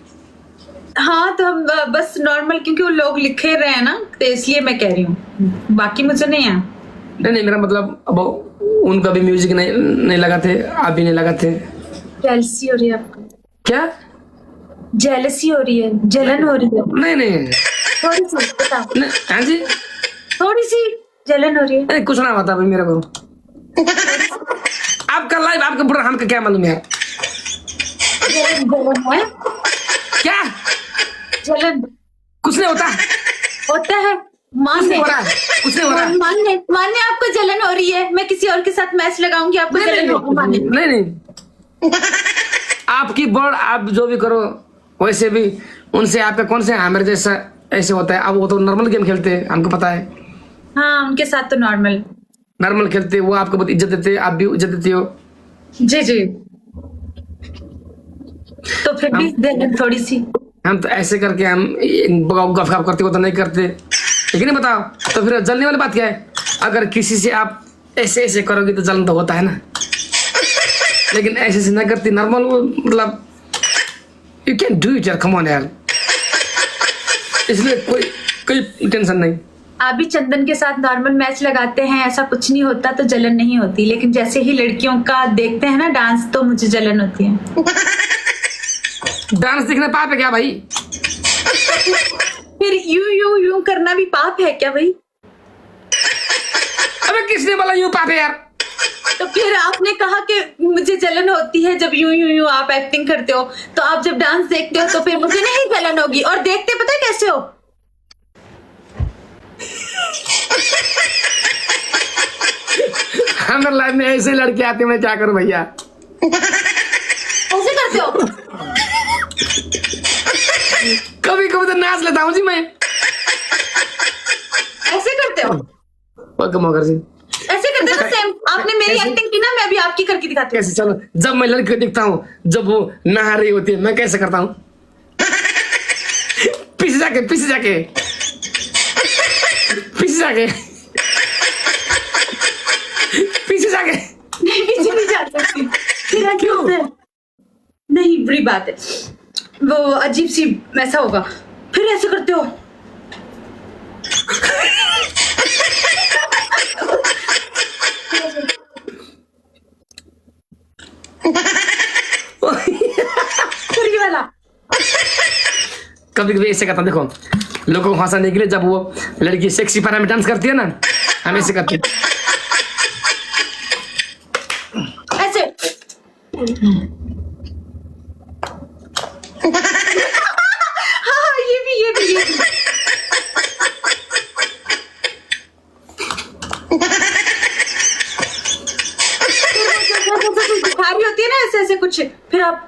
हाँ तो हम बस नॉर्मल, क्योंकि वो लोग लिखे रहे हैं ना, तो इसलिए मैं कह रही हूँ, बाकी मुझे नहीं है। नहीं, मेरा मतलब अब उनका भी म्यूजिक नहीं लगाते, आप भी नहीं लगाते। जेलसी हो रही है आपको? क्या जेलसी हो रही है, जलन हो रही है? नहीं, थोड़ी सी बताओ। हाँ जी, थोड़ी सी जलन हो रही है। नहीं कुछ ना होता भाई मेरे को। आपका लाइव, आपका पूरा, हमका क्या मालूम यार? जलन है क्या? जलन कुछ नहीं होता, होता है, मान कुछ ले, नहीं हो रहा, कुछ नहीं हो रहा। मान ले आपको जलन हो रही है, मैं किसी और के साथ मैच लगाऊंगी, आपको जलन होगी, मान ले। नहीं, आपकी बड़, आप जो भी करो वैसे भी उनसे आपका कौन से हमारे जैसा ऐसे होता है? अब वो तो नॉर्मल गेम खेलते हैं, हमको पता है। हाँ, उनके साथ तो नॉर्मल खेलते हैं, वो आपको बहुत इज्जत देते हैं, आप भी इज्जत देती हो। जी। तो फिर भी जलन थोड़ी सी। हम तो ऐसे करके हम गफ करते हो तो नहीं करते, लेकिन नहीं बताओ तो फिर जलने वाली बात क्या है? अगर किसी से आप ऐसे ऐसे करोगे तो जलन तो होता है ना, लेकिन ऐसे से ना करती, नॉर्मल, मतलब यू कैन डू इट यार, कम ऑन यार। इसलिए कोई टेंशन नहीं। आप भी चंदन के साथ नॉर्मल मैच लगाते हैं, ऐसा कुछ नहीं होता तो जलन नहीं होती, लेकिन जैसे ही लड़कियों का देखते हैं ना डांस तो मुझे जलन होती है। डांस देखना पाप है क्या भाई? फिर यूं करना भी पाप है क्या भाई? अबे किसने बोला यूं पाप है यार? तो फिर आपने कहा कि मुझे जलन होती है जब यूं आप एक्टिंग करते हो, तो आप जब डांस देखते हो तो फिर मुझे नहीं जलन होगी। और देखते पता है कैसे हो? हमारे लाइफ में ऐसे लड़के आते, मैं क्या करूं भैया? कैसे करते हो? कभी तो नाच लेता हूँ जी मैं। ऐसे करते हो? मगर जी ऐसे करते हो ना, सेम आपने मेरी एक्टिंग की ना, मैं अभी आपकी करके दिखाती हूँ। कैसे? चलो, जब मैं लड़की को देखता हूँ, जब वो नहा रही होती है, मैं कैसे करता हूँ? पीछे जाके नहीं, पीछे नहीं जा सकती। फिर क्यों? नहीं, बुरी बात है, वो अजीब सी ऐसा होगा। फिर ऐसे करते हो? फिर ये वाला कभी ऐसे करता हूँ। देखो, लोगों को हंसाने के लिए जब वो लड़की सेक्सी पारा में डांस करती है ना, हम ऐसे करते हैं। ऐसे हाँ ये भी बुखारी होती है ना ऐसे ऐसे कुछ, फिर आप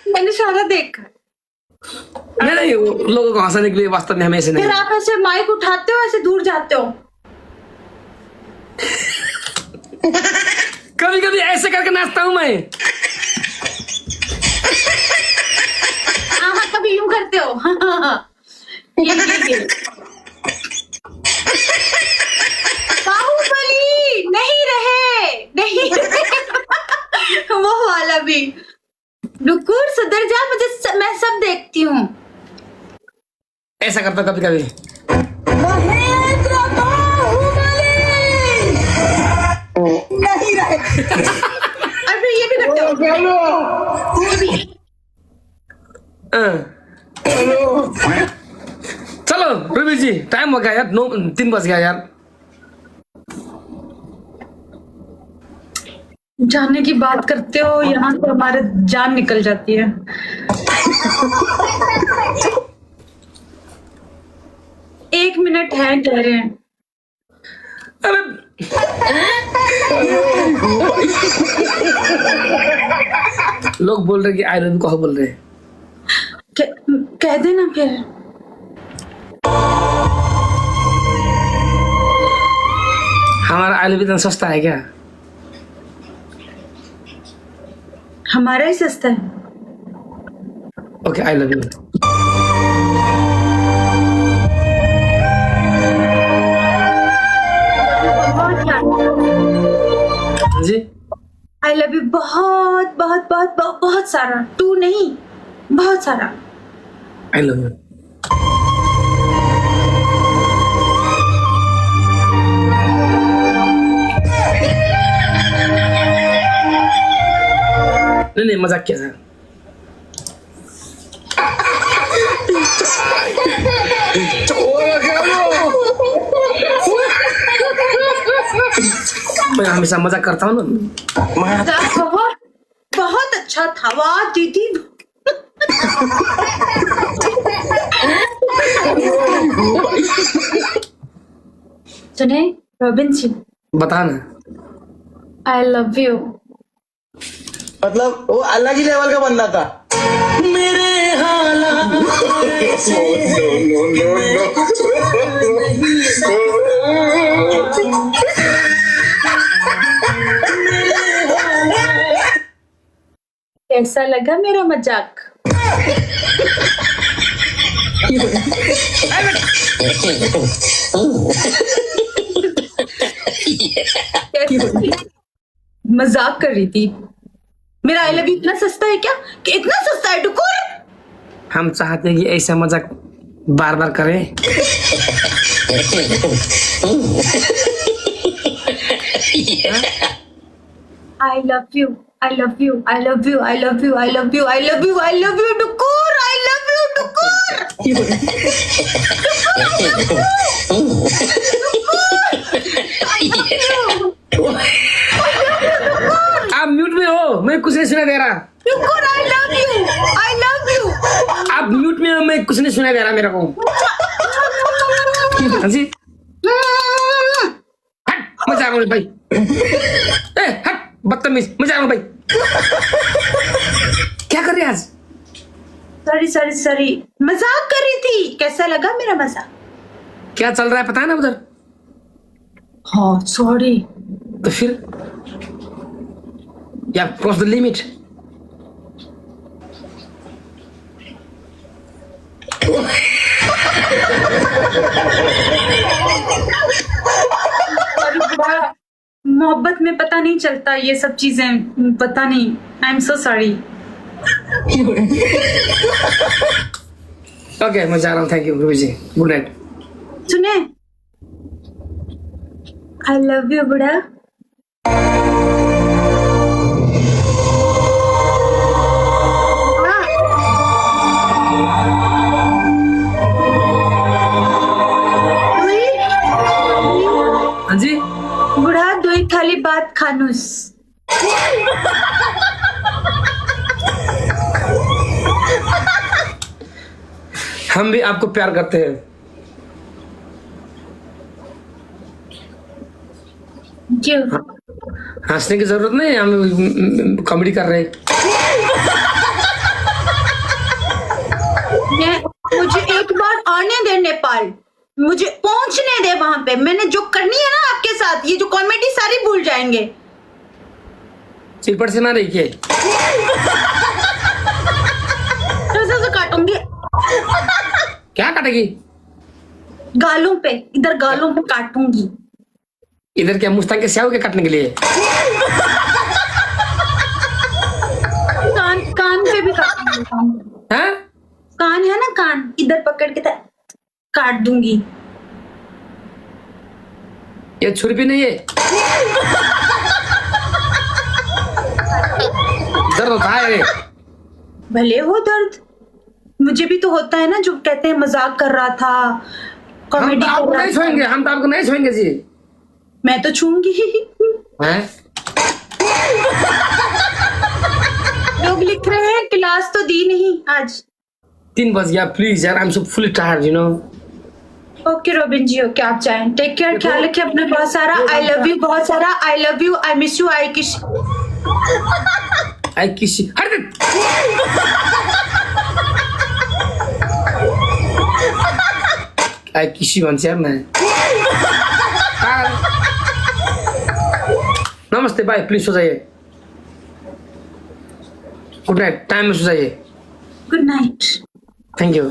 मैंने सारा देखा। नहीं वो लोगों को हंसाने के लिए वास्तव में हमें ऐसे नहीं। फिर आप ऐसे माइक उठाते हो, ऐसे दूर जाते हो। कभी कभी ऐसे करके नाचता हूँ मैं। हाँ कभी यूं करते हो। ये। बाहुबली नहीं रहे वो वाला भी। रुकुर सुधर जा, मैं सब देखती हूँ। ऐसा करता कभी कभी। नहीं रहे। और फिर ये भी करते हो। ये भी। चलो रूबी जी, टाइम हो गया यार, 3 बज गया यार। जाने की बात करते हो, यहाँ से हमारे जान निकल जाती है। एक मिनट है कह रहे हैं। अरे लोग बोल रहे कि आई लव यू, कहो बोल रहे हैं। कह देना फिर। हमारा आई लव यू इतना सस्ता है क्या? हमारा ही सस्ता है। Okay I love you. जी आई लव यू बहुत बहुत बहुत बहुत बहुत सारा, 2 नहीं बहुत सारा। I love you. नहीं मजाक किया था। मैं हमेशा मजाक करता हूँ ना। बहुत बहुत अच्छा था, वाह दीदी। सुने रॉबिन सिंह, बता ना। आई लव यू। मतलब वो अलग ही लेवल का बंदा था। मेरे कैसा लगा मेरा मजाक? मजाक कर रही थी। मेरा आई लव यू इतना सस्ता है क्या? कि इतना सस्ता है टुकुर? हम चाहते हैं कि ऐसा मजाक बार बार करें। आई love you, I love you, I love you, I love you, I love you, I love you, I love you टुकुर, आई लव यू टुकुर। आप म्यूट में हो, मैं कुछ नहीं सुना दे रहा। टुकुर आई love you, I love you. आप म्यूट में हो, मैं कुछ नहीं सुना दे रहा मेरे को। हाँ जी हट, मैं जा रहा हूँ भाई। ए हट बदतमीज, मैं जा रहा हूँ भाई। क्या कर रही है आज? सॉरी सॉरी सॉरी, मजाक कर रही थी। कैसा लगा मेरा मजाक? क्या चल रहा है पता है ना उधर? हाँ सॉरी। तो फिर या क्रॉस द लिमिट। मोहब्बत में पता नहीं चलता ये सब चीजें, पता नहीं। आई एम सो सॉरी। ओके मैं जा रहा हूँ। Thank you Guru ji, good night. सुने, आई लव यू बुढ़ा। मेरी बात खानुस। हम भी आपको प्यार करते हैं। क्यों? हंसने की जरूरत नहीं, हम कॉमेडी कर रहे हैं। मुझे एक बार आने दे नेपाल, मुझे पहुंचने दे वहां पे। मैंने जो करनी है ना आपके साथ, ये जो कॉमेडी सारी भूल जाएंगे। चिरपट से ना रही के ऐसे से काटूंगी क्या काटेगी? गालों पे, इधर गालों पे काटूंगी। इधर क्या मुस्तान के स्याह के काटने के लिए? कान पे भी काटूंगी। हाँ? कान है ना, कान इधर पकड़ के काट दूंगी। ये छुरी भी नहीं है। दर्द होता है। भले हो दर्द, मुझे भी तो होता है ना। जो कहते हैं मजाक कर रहा था, हम कॉमेडी तो आपको कर नहीं रहा था। छोएंगे, हम तो आपको नहीं छोएंगे जी। मैं तो छूंगी। हैं? लोग लिख रहे हैं क्लास तो दी नहीं आज। 3 बज गया, प्लीज यार, I am so fully tired, you know. Okay Robin ji, okay आप जाएं। टेक केयर, ख्याल रखिए अपना बहुत सारा। आई लव यू बहुत सारा। I love you, I miss you, I kiss. I किसी हट। आई किसी भन्छ यार मैं। नमस्ते बाय, प्लीज सो जाइए। गुड नाइट, टाइम में सो जाइए। Good night. Thank you.